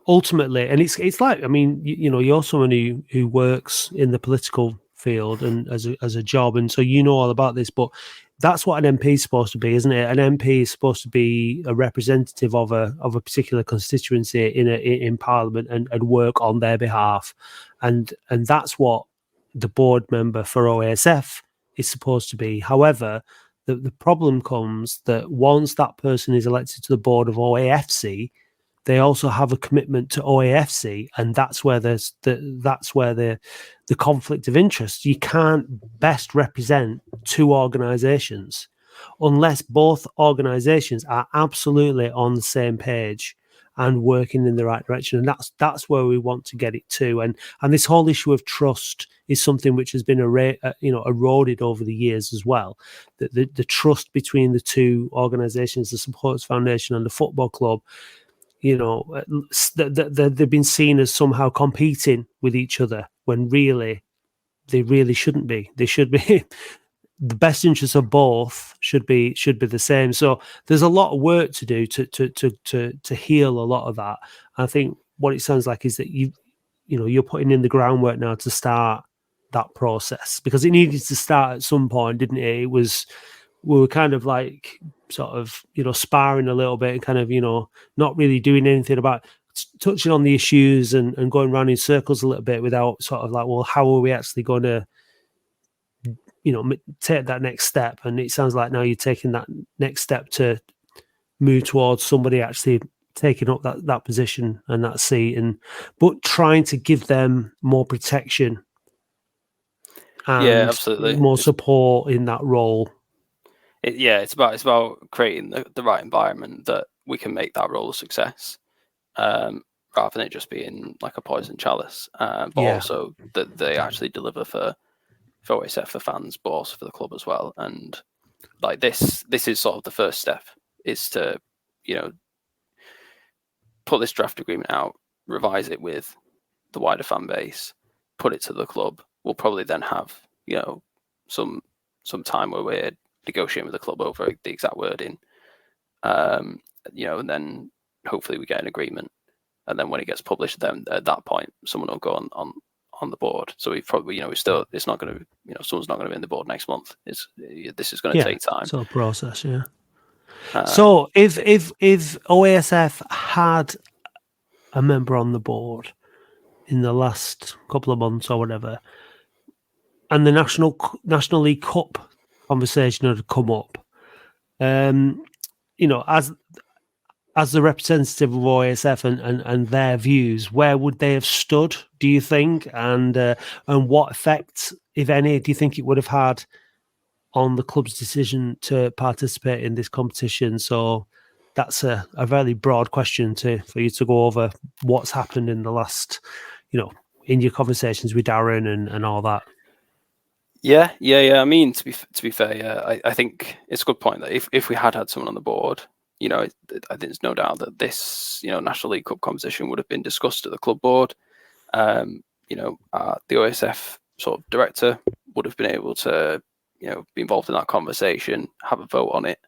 Ultimately, and it's like, I mean, you're someone who works in the political field and as a job, and so you know all about this. But that's what an MP is supposed to be, isn't it? An MP is supposed to be a representative of a particular constituency in Parliament and work on their behalf, and that's what the board member for OASF is supposed to be. However, the problem comes that once that person is elected to the board of OAFC, they also have a commitment to OAFC, and that's where the conflict of interest. You can't best represent two organisations unless both organisations are absolutely on the same page and working in the right direction. And that's where we want to get it to. And this whole issue of trust is something which has been eroded over the years as well. The trust between the two organisations, the Supporters Foundation and the football club, they've been seen as somehow competing with each other when really they really shouldn't be. They should be the best interests of both should be the same. So there's a lot of work to do to heal a lot of that. I think what it sounds like is that you're putting in the groundwork now to start that process, because it needed to start at some point, didn't it? We were kind of like sort of, sparring a little bit and kind of, not really doing anything about touching on the issues and going around in circles a little bit without sort of like, well, how are we actually going to, take that next step? And it sounds like now you're taking that next step to move towards somebody actually taking up that position and that seat, but trying to give them more protection and absolutely, more support in that role. It's about creating the right environment that we can make that role a success, rather than it just being like a poison chalice, but also that they actually deliver for for OASF for fans, but also for the club as well. And like this is sort of the first step, is to, you know, put this draft agreement out, revise it with the wider fan base, put it to the club. We'll probably then have, you know, some time where we're negotiating with the club over the exact wording, you know, and then hopefully we get an agreement. And then when it gets published, then at that point, someone will go on the board. So we probably, you know, it's not going to, you know, someone's not going to be in the board next month. This is going to take time. It's a process, yeah. So if OASF had a member on the board in the last couple of months or whatever, and the National League Cup conversation had come up, you know, as the representative of OASF and their views, where would they have stood, do you think? And what effect, if any, do you think it would have had on the club's decision to participate in this competition? So that's a very broad question for you to go over what's happened in the last, you know, in your conversations with Darren and all that. Yeah. I mean, to be fair, yeah, I think it's a good point that if we had someone on the board, you know, I think there's no doubt that this, you know, National League Cup competition would have been discussed at the club board. You know, the OASF sort of director would have been able to, you know, be involved in that conversation, have a vote on it.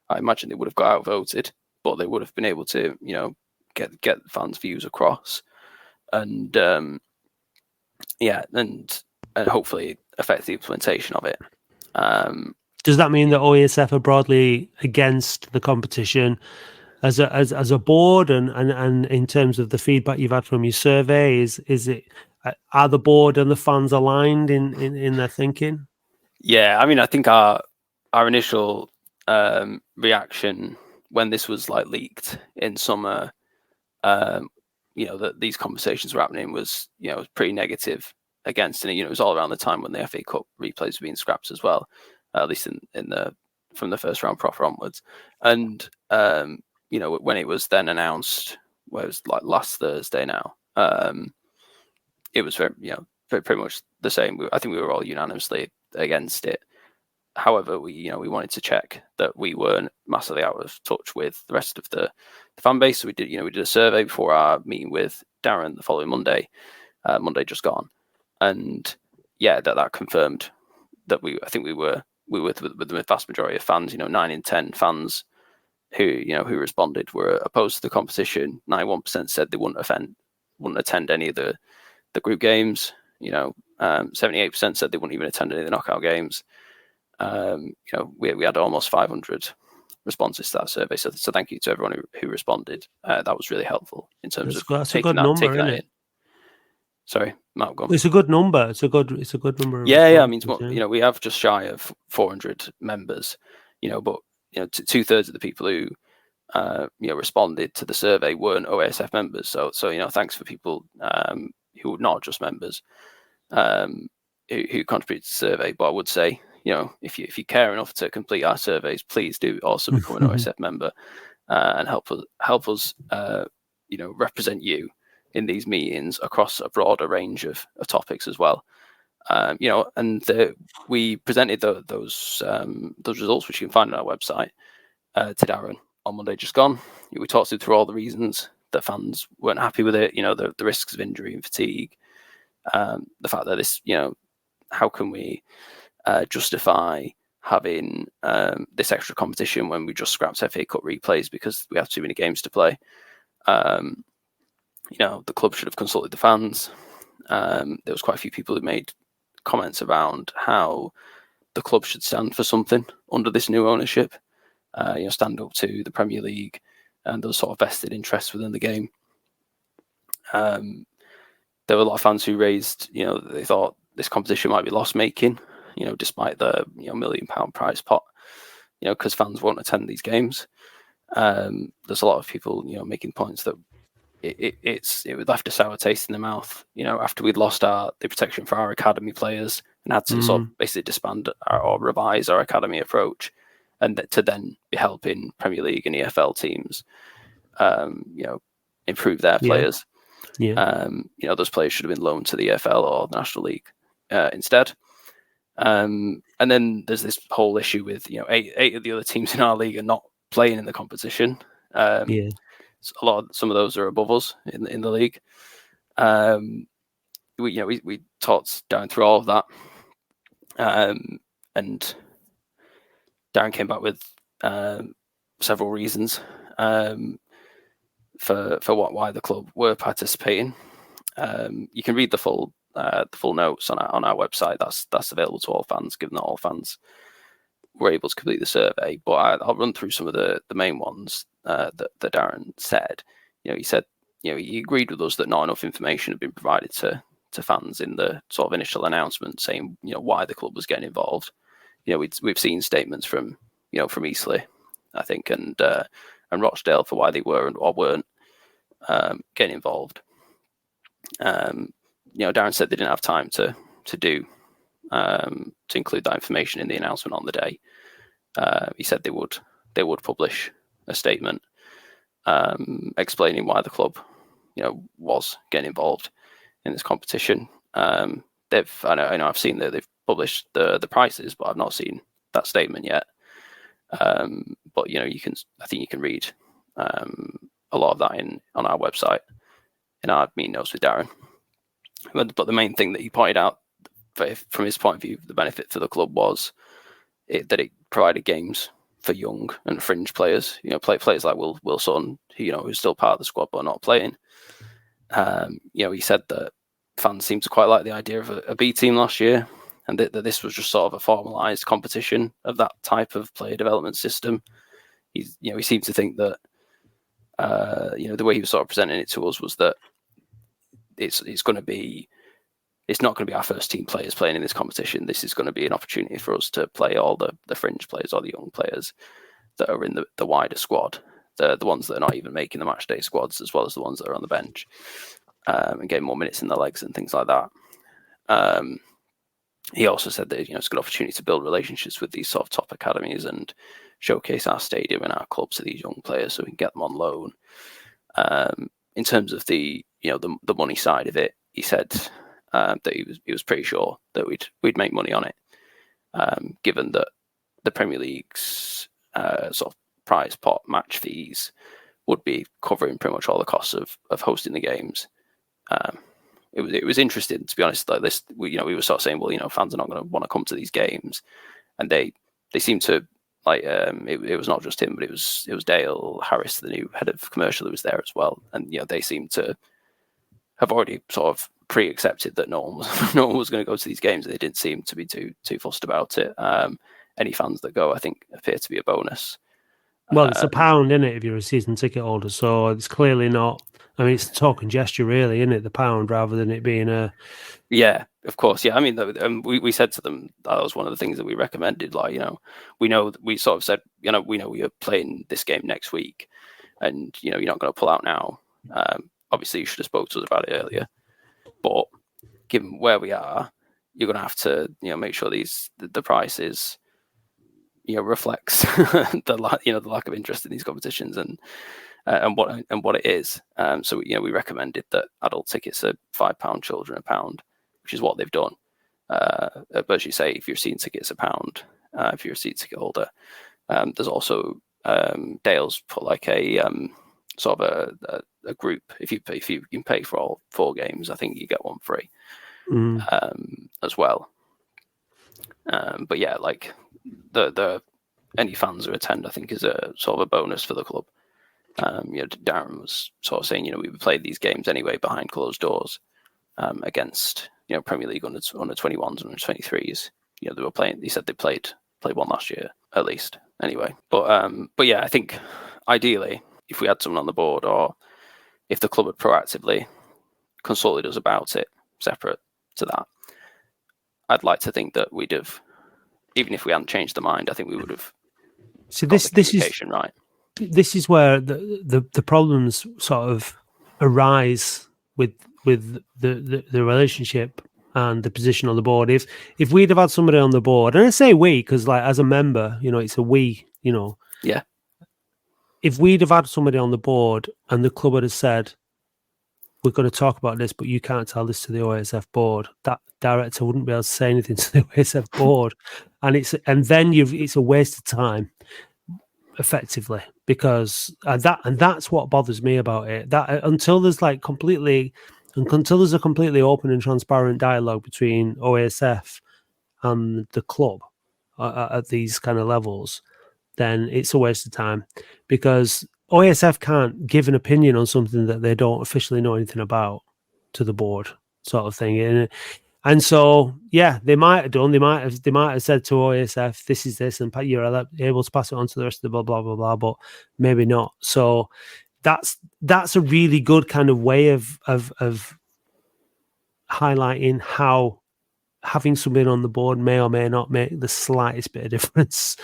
I imagine they would have got outvoted, but they would have been able to, you know, get fans' views across, and and hopefully affect the implementation of it. Does that mean that OASF are broadly against the competition as a board, and in terms of the feedback you've had from your survey, are the board and the fans aligned in their thinking? Yeah, I mean, I think our initial reaction when this was like leaked in summer, you know, that these conversations were happening was, you know, pretty negative against, and you know, it was all around the time when the FA Cup replays were being scrapped as well, at least from the first round proper onwards. And you know, when it was then announced, well, it was like last Thursday now, it was very, you know, pretty much the same. I think we were all unanimously against it. However, we wanted to check that we weren't massively out of touch with the rest of the fan base. So we did a survey before our meeting with Darren the following Monday just gone, and yeah, that confirmed that I think we were with the vast majority of fans. You know, 9 in 10 fans who responded were opposed to the competition. 91% said they wouldn't attend any of the group games. You know, 78% said they wouldn't even attend any of the knockout games. You know, we had almost 500 responses to that survey. So thank you to everyone who responded. That was really helpful in terms of taking that in. Sorry, Matt, go on. It's a good number. It's a good number. Yeah. I mean, you know, we have just shy of 400 members. You know, but you know, 2/3 of the people who you know, responded to the survey weren't OASF members. So you know, thanks for people who are not just members who contributed to the survey. But I would say, you know, if you care enough to complete our surveys, please do also become an OASF member and help us you know, represent you in these meetings across a broader range of topics as well. You know, and we presented those results, which you can find on our website, to Darren on Monday just gone. We talked through all the reasons that fans weren't happy with it. You know, the risks of injury and fatigue, the fact that this, you know, how can we justify having this extra competition when we just scrapped FA Cup replays because we have too many games to play. You know, the club should have consulted the fans. There was quite a few people who made comments around how the club should stand for something under this new ownership. You know, stand up to the Premier League and those sort of vested interests within the game. There were a lot of fans who raised, you know, they thought this competition might be loss making, you know, despite the, you know, £1 million prize pot, you know, because fans won't attend these games. There's a lot of people, you know, making points that it left a sour taste in the mouth, you know, after we'd lost the protection for our academy players and had to sort of basically disband or revise our academy approach, and to then be helping Premier League and EFL teams, you know, improve their players. Yeah. You know, those players should have been loaned to the EFL or the National League instead. And then there's this whole issue with eight of the other teams in our league are not playing in the competition. Some of those are above us in the league. We talked down through all of that, and Darren came back with several reasons for why the club were participating. You can read the full notes on our website. That's available to all fans, given that all fans were able to complete the survey. But I'll run through some of the main ones that Darren said. He said he agreed with us that not enough information had been provided to fans in the sort of initial announcement saying why the club was getting involved. We've seen statements from from Eastleigh, I think, and Rochdale for why they were or weren't getting involved. Darren said they didn't have time to include that information in the announcement on the day. He said they would publish a statement explaining why the club was getting involved in this competition. I know I've seen that they've published the prices, but I've not seen that statement yet. But I think you can read a lot of that on our website in our meeting notes with Darren. But the main thing that he pointed out, from his point of view, the benefit for the club was that it provided games for young and fringe players. Players like Will Sutton, who's still part of the squad but not playing. He said that fans seemed to quite like the idea of a B team last year, and that this was just sort of a formalised competition of that type of player development system. He seemed to think that the way he was sort of presenting it to us was that it's not going to be our first team players playing in this competition. This is going to be an opportunity for us to play all the fringe players or the young players that are in the wider squad, the ones that are not even making the match day squads, as well as the ones that are on the bench, and getting more minutes in their legs and things like that. He also said that it's a good opportunity to build relationships with these sort of top academies and showcase our stadium and our club to these young players so we can get them on loan. In terms of the money side of it, he said that he was pretty sure that we'd make money on it, given that the Premier League's sort of prize pot match fees would be covering pretty much all the costs of hosting the games. It was interesting, to be honest. Like this, we were sort of saying, well, fans are not going to want to come to these games, and they seemed to like it was not just him, but it was Dale Harris, the new head of commercial, who was there as well, and they seemed to have already sort of pre-accepted that no one was going to go to these games. They didn't seem to be too fussed about it. Any fans that go, I think, appear to be a bonus. Well, it's £1, isn't it, if you're a season ticket holder? So it's clearly not. I mean, it's a token gesture, really, isn't it? The £1, rather than it being a. Yeah, of course. Yeah, I mean, we said to them that was one of the things that we recommended. Like, we sort of said, we know you're playing this game next week, and you're not going to pull out now. Obviously, you should have spoke to us about it earlier. But given where we are, you're going to have to, make sure the prices, reflects the lack of interest in these competitions and what it is. So we recommended that adult tickets are £5, children £1, which is what they've done. But as you say, if you're seeing tickets £1, if you're a seat ticket holder, there's also Dale's put like a sort of a group. If you can pay for all 4 games, I think you get one free as well. But yeah, like the any fans who attend, I think, is a sort of a bonus for the club. Darren was sort of saying, we played these games anyway behind closed doors against Premier League under 21s and under 23s. They were playing. He said they played one last year at least. Anyway, but yeah, I think ideally, if we had someone on the board, or if the club had proactively consulted us about it, separate to that, I'd like to think that we'd have, even if we hadn't changed the mind, I think we would have. So this is right. This is where the problems sort of arise with the relationship and the position on the board. If we'd have had somebody on the board, and I say we because, like, as a member, it's a we. Yeah. If we'd have had somebody on the board and the club had said, we're going to talk about this, but you can't tell this to the OASF board. That director wouldn't be able to say anything to the OASF board, and then it's a waste of time, effectively, because that's what bothers me about it. That until there's a completely open and transparent dialogue between OASF and the club at these kind of levels, then it's a waste of time, because OASF can't give an opinion on something that they don't officially know anything about to the board, sort of thing. And so, yeah, they might have done. They might have said to OASF, "This is this," and you're able to pass it on to the rest of the blah blah blah blah. But maybe not. So that's a really good kind of way of highlighting how having somebody on the board may or may not make the slightest bit of difference.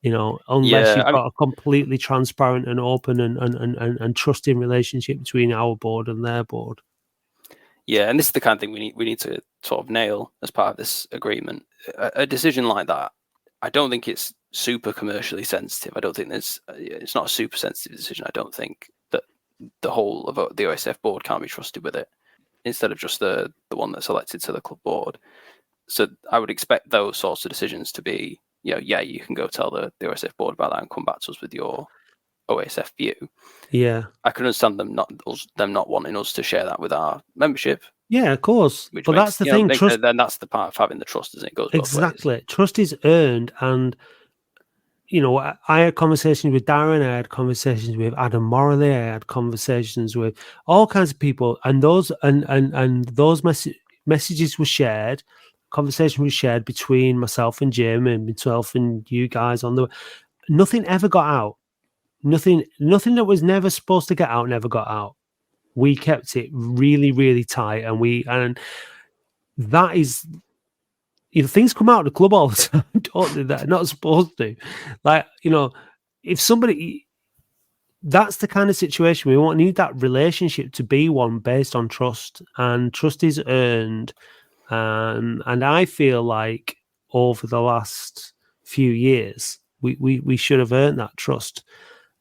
Unless you've got a completely transparent and open and trusting relationship between our board and their board. Yeah, and this is the kind of thing we need to sort of nail as part of this agreement. A decision like that, I don't think it's super commercially sensitive. I don't think it's not a super sensitive decision. I don't think that the whole of the OASF board can't be trusted with it, instead of just the one that's elected to the club board. So I would expect those sorts of decisions to be, you can go tell the OASF board about that and come back to us with your OASF view. Yeah, I can understand them not wanting us to share that with our membership. Yeah, of course. But that's the thing. Trust, then that's the part of having the trust, isn't it? It goes exactly. both ways. Trust is earned, and I had conversations with Darren. I had conversations with Adam Morley. I had conversations with all kinds of people, and those messages were shared. Conversation was shared between myself and Jim and myself and you guys nothing ever got out. Nothing that was never supposed to get out never got out. We kept it really, really tight, and that is, things come out of the club all the time, don't they? They're not supposed to. If somebody, that's the kind of situation we need that relationship to be one based on trust, and trust is earned. And I feel like over the last few years, we should have earned that trust.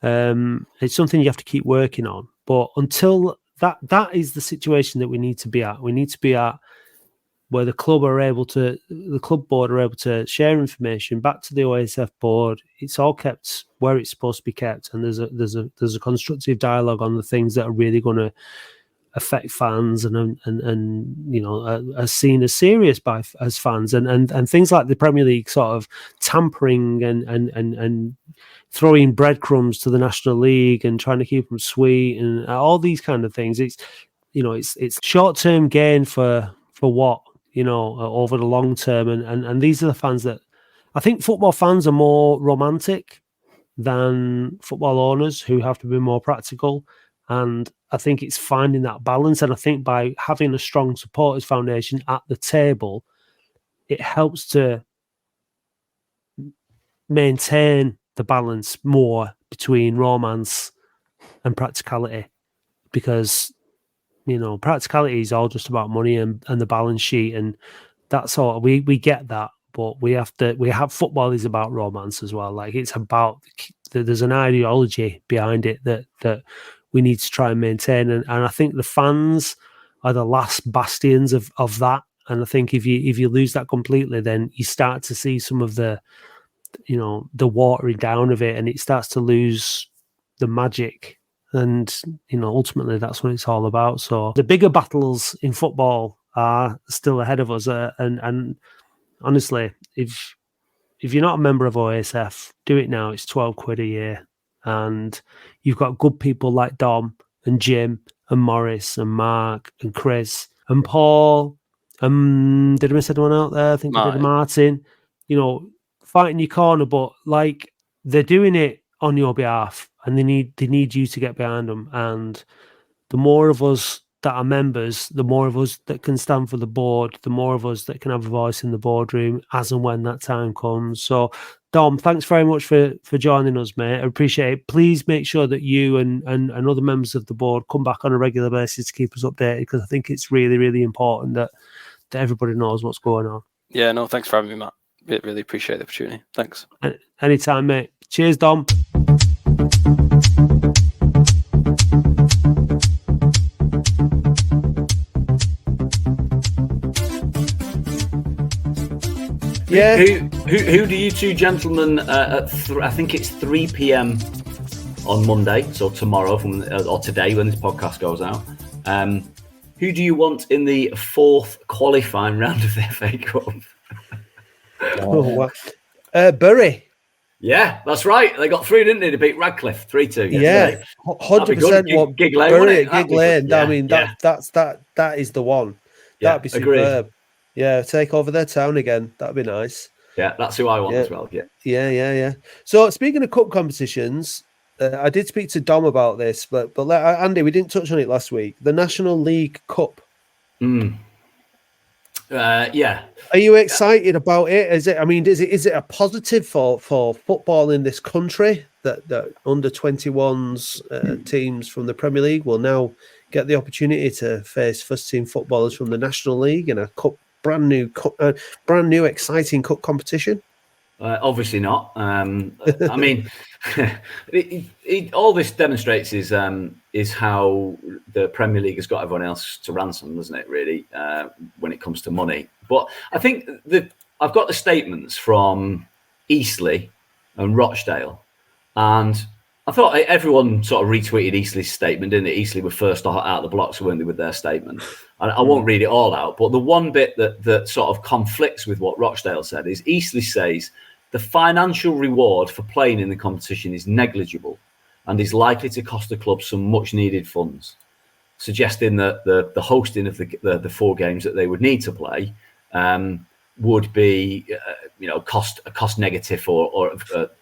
It's something you have to keep working on. But until that is the situation that we need to be at. We need to be at where the club board are able to share information back to the OASF board. It's all kept where it's supposed to be kept, and there's a constructive dialogue on the things that are really going to affect fans and are seen as serious as fans, and things like the Premier League sort of tampering and throwing breadcrumbs to the National League and trying to keep them sweet and all these kind of things. It's short-term gain for what, over the long term, and these are the fans that I think football fans are more romantic than football owners, who have to be more practical. And I think it's finding that balance. And I think by having a strong supporters foundation at the table, it helps to maintain the balance more between romance and practicality. Because, practicality is all just about money and the balance sheet. And that's all. We get that. But we have football is about romance as well. Like, it's about, there's an ideology behind it that we need to try and maintain, and I think the fans are the last bastions of that. And I think if you lose that completely, then you start to see some of the watering down of it, and it starts to lose the magic. And ultimately, that's what it's all about. So the bigger battles in football are still ahead of us. And honestly, if you're not a member of OASF, do it now. It's £12 a year. And you've got good people like Dom and Jim and Morris and Mark and Chris and Paul. Did I miss anyone out there? I think I did. Martin. Fighting your corner, but they're doing it on your behalf, and they need you to get behind them. And the more of us that are members, the more of us that can stand for the board, the more of us that can have a voice in the boardroom as and when that time comes. So, Dom, thanks very much for joining us, mate. I appreciate it. Please make sure that you and other members of the board come back on a regular basis to keep us updated, because I think it's really, really important that everybody knows what's going on. Yeah, no, thanks for having me, Matt. Really appreciate the opportunity. Thanks. Anytime, mate. Cheers, Dom. Yeah. Who do you two gentlemen? I think it's 3 p.m. on Monday, so tomorrow or today when this podcast goes out. Who do you want in the fourth qualifying round of the FA Cup? Oh, wow. Bury. Yeah, that's right. They got through, didn't they? To beat Radcliffe 3-2. Yeah, 100%. What Gig Lane, Bury wasn't at it? Gig Lane. Yeah, I mean, that is the one. Yeah, That'd be superb. Yeah, take over their town again. That'd be nice. Yeah, that's who I want as well. Yeah. Yeah. So speaking of cup competitions, I did speak to Dom about this, but Andy, we didn't touch on it last week. The National League Cup. Yeah. Are you excited about it? Is it a positive for football in this country that under 21s teams from the Premier League will now get the opportunity to face first team footballers from the National League in a brand new exciting cup competition? Obviously not. I mean, all this demonstrates is how the Premier League has got everyone else to ransom, doesn't it? Really, when it comes to money. But I think I've got the statements from Eastleigh and Rochdale, and I thought everyone sort of retweeted Eastleigh's statement, didn't it? Eastleigh were first out of the blocks, weren't they, with their statement? And I won't read it all out, but the one bit that sort of conflicts with what Rochdale said is Eastleigh says the financial reward for playing in the competition is negligible and is likely to cost the club some much needed funds, suggesting that the hosting of the 4 games that they would need to play would be cost negative or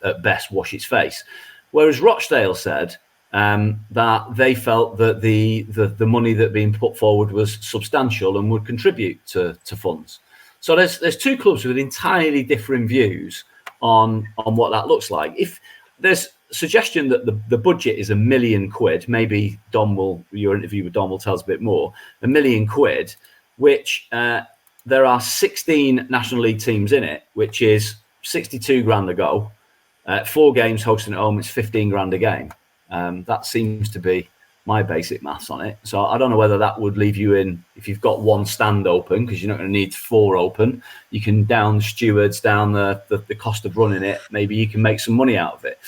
at best wash its face. Whereas Rochdale said that they felt that the money that being put forward was substantial and would contribute to funds. So there's 2 clubs with entirely different views on what that looks like. If there's suggestion that the budget is £1 million, maybe your interview with Dom will tell us a bit more, £1 million, which there are 16 National League teams in it, which is 62 grand a go. 4 games hosting at home, it's 15 grand a game. That seems to be my basic maths on it. So I don't know whether that would leave you in, if you've got 1 stand open, because you're not going to need 4 open, you can down the stewards, down the cost of running it. Maybe you can make some money out of it.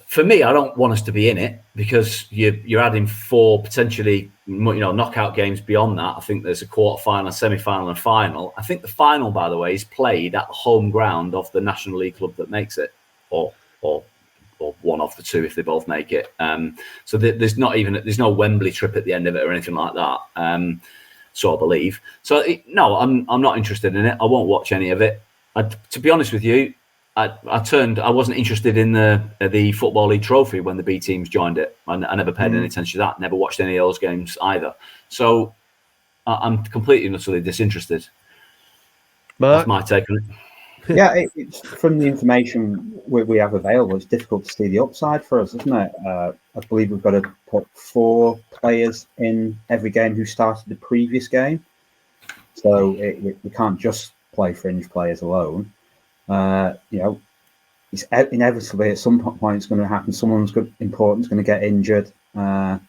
For me, I don't want us to be in it because you're adding 4 potentially knockout games beyond that. I think there's a quarter-final, semi-final and final. I think the final, by the way, is played at the home ground of the National League club that makes it, or one of the 2 if they both make it. So there's no Wembley trip at the end of it or anything like that. So I believe. So no, I'm not interested in it. I won't watch any of it. To be honest with you, I wasn't interested in the Football League trophy when the B teams joined it. I never paid any attention to that. Never watched any of those games either. So I'm completely and utterly disinterested. Mark? That's my take on it. Yeah, it's from the information we have available, it's difficult to see the upside for us, isn't it? I believe we've got to put 4 players in every game who started the previous game. So we can't just play fringe players alone. It's inevitably at some point it's going to happen. Someone's important is going to get injured. And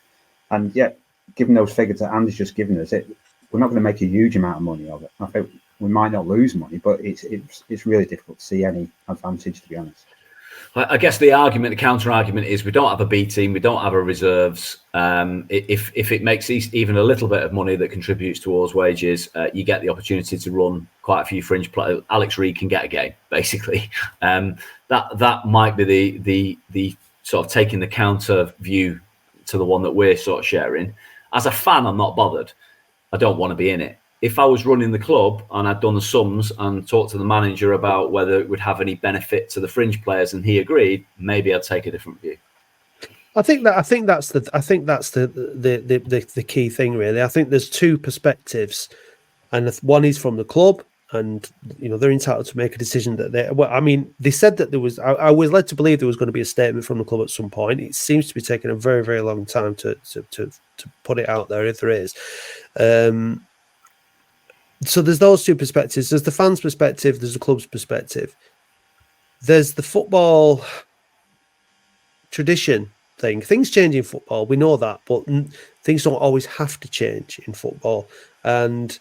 yet, given those figures that Andy's just given us, we're not going to make a huge amount of money of it. I think we might not lose money, but it's really difficult to see any advantage, to be honest. I guess the counter argument is we don't have a B team, we don't have a reserves. If it makes even a little bit of money that contributes towards wages, you get the opportunity to run quite a few fringe players. Alex Reid can get a game, basically. That might be the sort of taking the counter view to the one that we're sort of sharing. As a fan, I'm not bothered. I don't want to be in it. If I was running the club and I'd done the sums and talked to the manager about whether it would have any benefit to the fringe players and he agreed, maybe I'd take a different view. I think that's the key thing, really. I think there's 2 perspectives, and one is from the club, and they're entitled to make a decision that they said that there was. I was led to believe there was going to be a statement from the club at some point. It seems to be taking a very, very long time to put it out there, if there is. So there's those 2 perspectives. There's the fans' perspective. There's the club's perspective. There's the football tradition thing. Things change in football. We know that, but things don't always have to change in football. And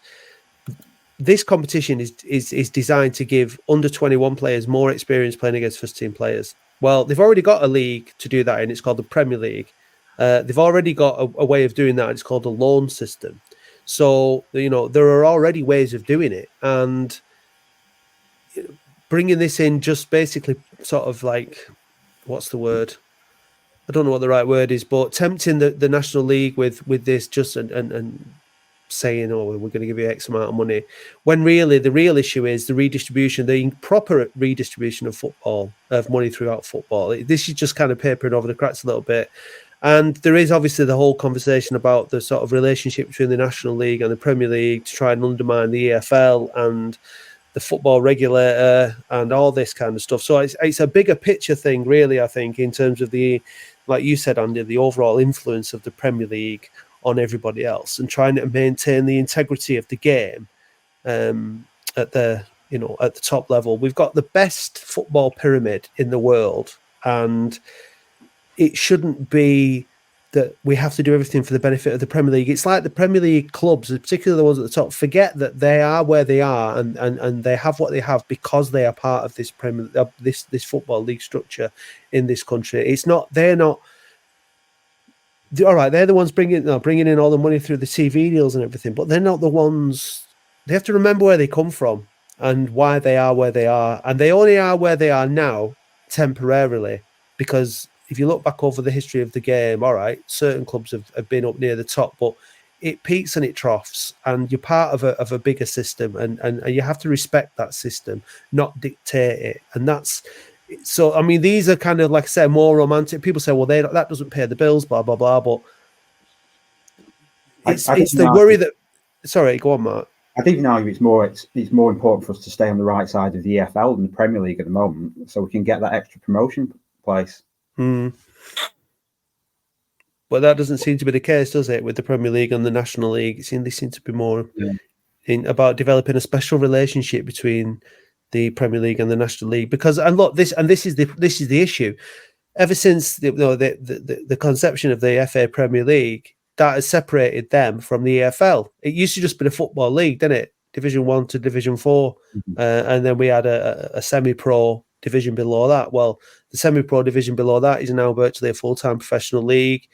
this competition is designed to give under 21 players more experience playing against first team players. Well, they've already got a league to do that in. It's called the Premier League. They've already got a way of doing that. It's called a loan system. So, there are already ways of doing it. And bringing this in just basically sort of like, what's the word? I don't know what the right word is, but tempting the National League with this just and saying, oh, we're going to give you X amount of money, when really the real issue is the redistribution, the proper redistribution of money throughout football. This is just kind of papering over the cracks a little bit. And there is obviously the whole conversation about the sort of relationship between the National League and the Premier League to try and undermine the EFL and the football regulator and all this kind of stuff. So it's a bigger picture thing, really, I think, in terms of like you said, Andy, the overall influence of the Premier League on everybody else and trying to maintain the integrity of the game at the top level. We've got the best football pyramid in the world, and it shouldn't be that we have to do everything for the benefit of the Premier League. It's like the Premier League clubs, particularly the ones at the top, forget that they are where they are and they have what they have because they are part of this this football league structure in this country. It's not, they're not. All right, they're the ones bringing in all the money through the TV deals and everything, but they're not the ones. They have to remember where they come from and why they are where they are, and they only are where they are now temporarily. Because if you look back over the history of the game, all right, certain clubs have been up near the top, but it peaks and it troughs, and you're part of a bigger system, and you have to respect that system, not dictate it, and that's. So, I mean, these are kind of, like I say, more romantic. People say, well, that doesn't pay the bills, blah, blah, blah. But it's the worry that... Sorry, go on, Mark. I think now it's more important for us to stay on the right side of the EFL than the Premier League at the moment, so we can get that extra promotion place. Well, that doesn't seem to be the case, does it, with the Premier League and the National League? They seem to be more about developing a special relationship between the Premier League and the National League, because this is the issue. Ever since the conception of the FA Premier League, that has separated them from the EFL. It used to just be a football league, didn't it? Division 1 to Division 4, and then we had a semi-pro division below that. Well, the semi-pro division below that is now virtually a full-time professional league,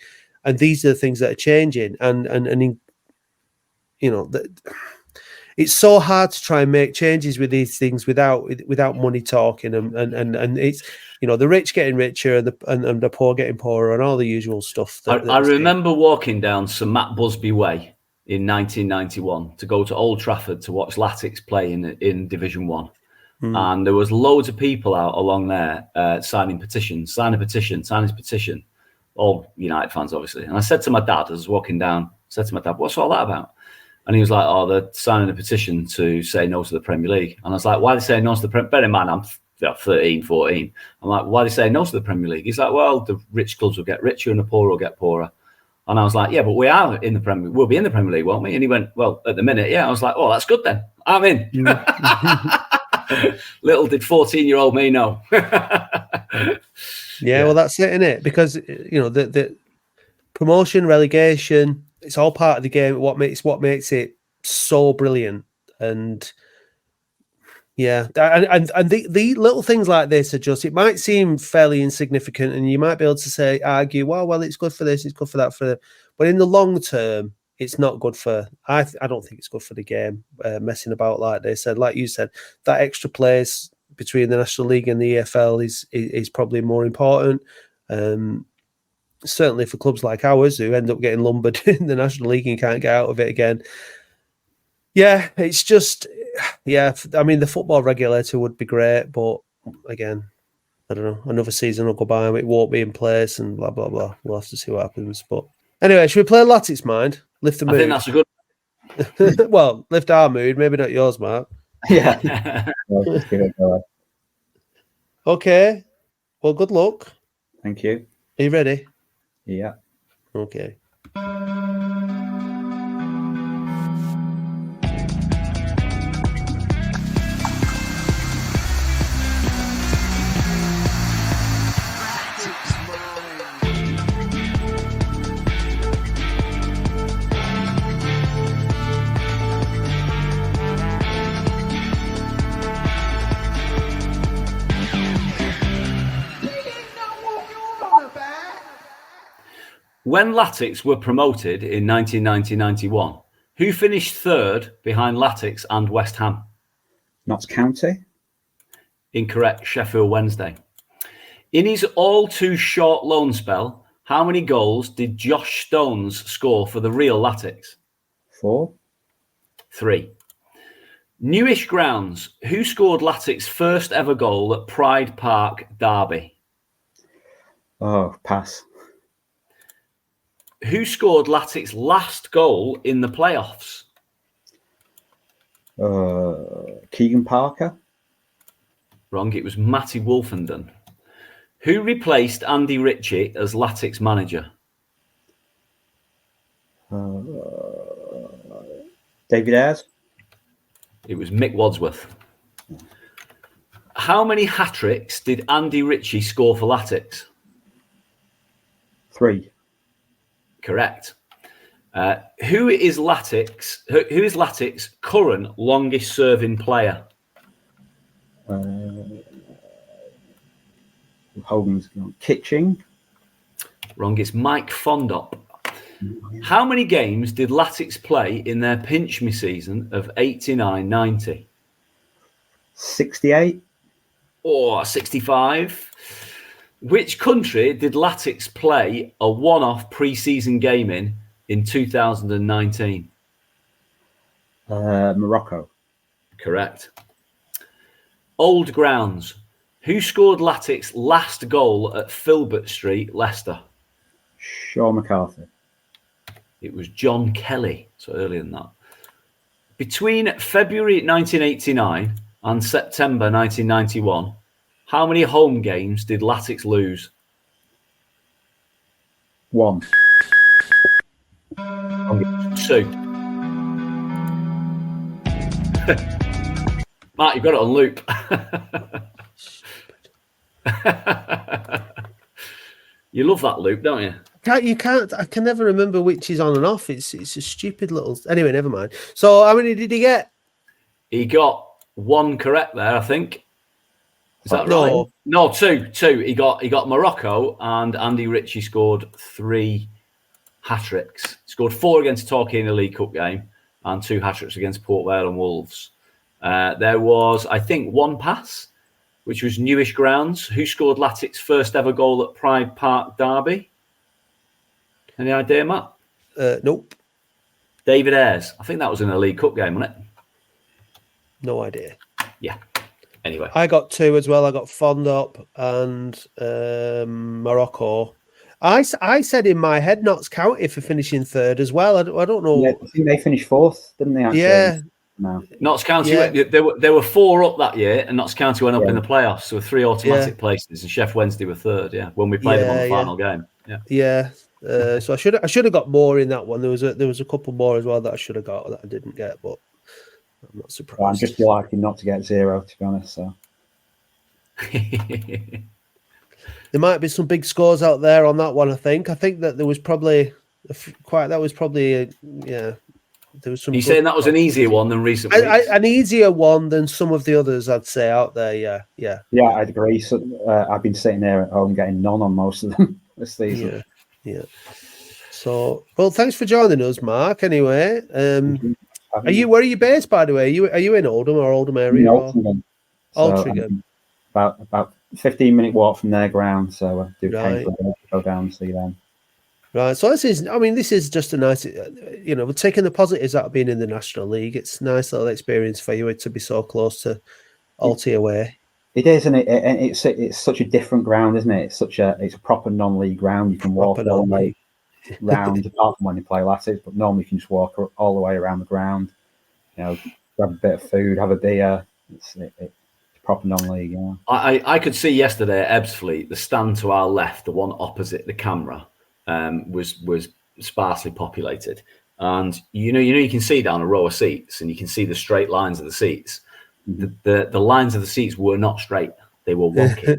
and these are the things that are changing. It's so hard to try and make changes with these things without money talking, and it's the rich getting richer and the poor getting poorer and all the usual stuff. I remember walking down Sir Matt Busby Way in 1991 to go to Old Trafford to watch Latics play in Division 1. And there was loads of people out along there signing petitions, all United fans, obviously. And I said to my dad, as I was walking down, what's all that about? And he was like, oh, they're signing a petition to say no to the Premier League. And I was like, why are they saying no to the Premier League? Bear in mind, I'm 13, 14. I'm like, why are they saying no to the Premier League? He's like, well, the rich clubs will get richer and the poor will get poorer. And I was like, yeah, but we are in the Premier League. We'll be in the Premier League, won't we? And he went, well, at the minute, yeah. I was like, oh, that's good then. I'm in. Little did 14-year-old me know. Yeah, well, that's it, isn't it? Because the promotion, relegation, it's all part of the game. What makes it so brilliant, and yeah, and the little things like this are just. It might seem fairly insignificant, and you might be able to argue, well, it's good for this, it's good for that, but in the long term, it's not good for. I don't think it's good for the game. Messing about like they said, like you said, that extra place between the National League and the EFL is probably more important. Certainly for clubs like ours who end up getting lumbered in the National League and can't get out of it again. Yeah, it's just, I mean, the football regulator would be great, but again, I don't know, another season will go by and it won't be in place and blah, blah, blah. We'll have to see what happens. But anyway, should we play Latics Mind? Lift the mood. I think that's a good... Well, lift our mood, maybe not yours, Mark. Yeah. Okay. Well, good luck. Thank you. Are you ready? Yeah. Okay. When Latics were promoted in 1990-91, who finished third behind Latics and West Ham? Notts County. Incorrect. Sheffield Wednesday. In his all too short loan spell, how many goals did Josh Stones score for the real Latics? 4. 3. Newish grounds. Who scored Latics' first ever goal at Pride Park, Derby? Oh, pass. Who scored Latics' last goal in the playoffs? Keegan Parker. Wrong. It was Matty Wolfenden. Who replaced Andy Ritchie as Latics manager? David Ayres. It was Mick Wadsworth. How many hat-tricks did Andy Ritchie score for Latics? 3. Correct. Who is Latics' current longest-serving player? Hogan's Kitching. Wrong. It's Mike Fondop. How many games did Latics play in their pinch me season of 89-90? 68. Or 65. Which country did Latics play a one-off pre-season game in 2019? Morocco. Correct. Old grounds. Who scored Latics' last goal at Filbert Street, Leicester? Sean McCarthy. It was John Kelly, so earlier than that. Between February 1989 and September 1991, how many home games did Latics lose? 1. 2. Mark, you've got it on loop. You love that loop, don't you? You can't. I can never remember which is on and off. It's a stupid little. Anyway, never mind. So, how many did he get? He got 1 correct there, I think. Is that No. right? No, 2. He got Morocco, and Andy Ritchie scored 3 hat-tricks. Scored 4 against Torquay in the League Cup game, and 2 hat-tricks against Port Vale and Wolves. There was, I think, 1 pass, which was Newish grounds. Who scored Latics' first ever goal at Pride Park, Derby? Any idea, Matt? Nope. David Ayres. I think that was in a League Cup game, wasn't it? No idea. Yeah. Anyway. I got 2 as well. I got Fondop and Morocco. I said in my head Notts County for finishing third as well. I don't know. Yeah, I think they finished 4th, didn't they? Actually? Yeah. No. Notts County, Yeah. there were 4 up that year, and Notts County went up in the playoffs. So 3 automatic places, and Sheff Wednesday were 3rd. Yeah, when we played them on the final game. Yeah. Yeah. So I should have got more in that one. There was a couple more as well that I should have got that I didn't get, but I'm not surprised. Well, I'm just liking not to get 0, to be honest. So There might be some big scores out there on that one. I think that there was probably there was some. Are you saying that was an easier one than recent weeks? An easier one than some of the others, I'd say, out there. Yeah, I'd agree. So I've been sitting there at home getting none on most of them this season. Yeah. So, well, thanks for joining us, Mark. Anyway, where are you based, by the way? Are you in Oldham or Oldham area? Altrincham. Altrincham. About 15-minute walk from their ground. So I do Right. go down and see them. Right. So this is just a nice, we're taking the positives out of being in the National League. It's a nice little experience for you to be so close to Alty away. It is, and it's such a different ground, isn't it? It's a proper non-league ground. You can walk all the way round, apart from when you play Latics, but normally you can just walk all the way around the ground. Grab a bit of food, have a beer. It's proper non-league. Yeah. I could see yesterday at Ebbsfleet, the stand to our left, the one opposite the camera, was sparsely populated, and you can see down a row of seats, and you can see the straight lines of the seats. The lines of the seats were not straight; they were wonky,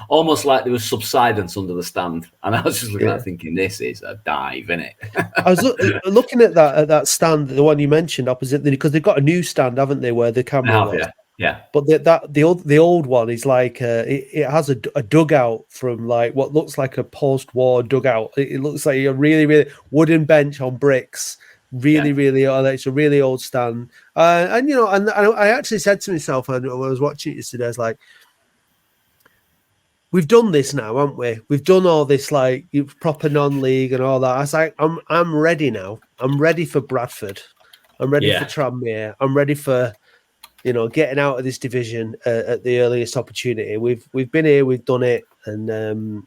almost like there was subsidence under the stand. And I was just looking at it thinking, this is a dive, isn't it? I was looking at that stand, the one you mentioned opposite, because they've got a new stand, haven't they, where the camera was. Yeah. But the old one is like it has a dugout from like what looks like a post-war dugout. It looks like a really, really wooden bench on bricks. Really, it's a really old stand. And I actually said to myself when I was watching it yesterday, I was like, we've done this now, haven't we? We've done all this like proper non-league and all that. I was like, I'm ready now. I'm ready for Bradford. I'm ready for Tranmere. I'm ready for getting out of this division at the earliest opportunity. We've been here, we've done it, and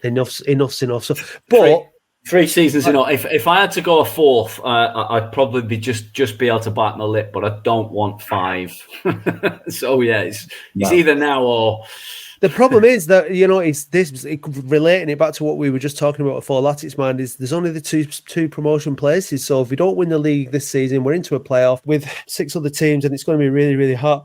enough's enough. So, but 3 seasons, if I had to go a fourth, I'd probably be just be able to bite my lip, but I don't want 5. So it's either now or. The problem is that relating it back to what we were just talking about before. Latics Mind is there's only the two promotion places. So if we don't win the league this season, we're into a playoff with 6 other teams, and it's going to be really, really hard.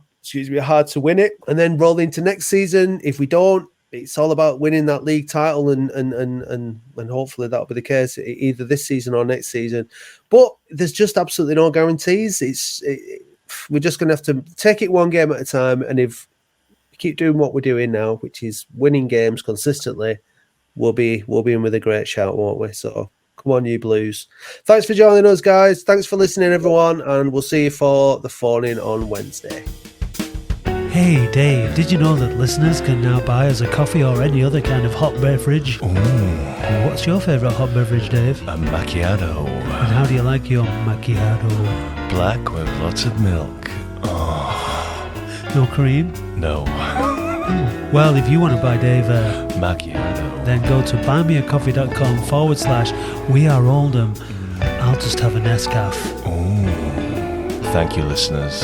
Hard to win it, and then roll into next season. If we don't, it's all about winning that league title, and hopefully that'll be the case either this season or next season. But there's just absolutely no guarantees. We're just going to have to take it one game at a time, and if keep doing what we're doing now, which is winning games consistently, we'll be in with a great shout, won't we? So come on, you Blues. Thanks for joining us, guys. Thanks for listening, everyone, and we'll see you for the phone-in on Wednesday. Hey Dave, did you know that listeners can now buy us a coffee or any other kind of hot beverage? Ooh. What's your favourite hot beverage, Dave? A macchiato. And how do you like your macchiato? Black with lots of milk. Oh. No cream? No. Well, if you want to buy Dave a macchiato, then go to buymeacoffee.com/We Are Oldham. I'll just have a Nescafe. Ooh. Thank you, listeners.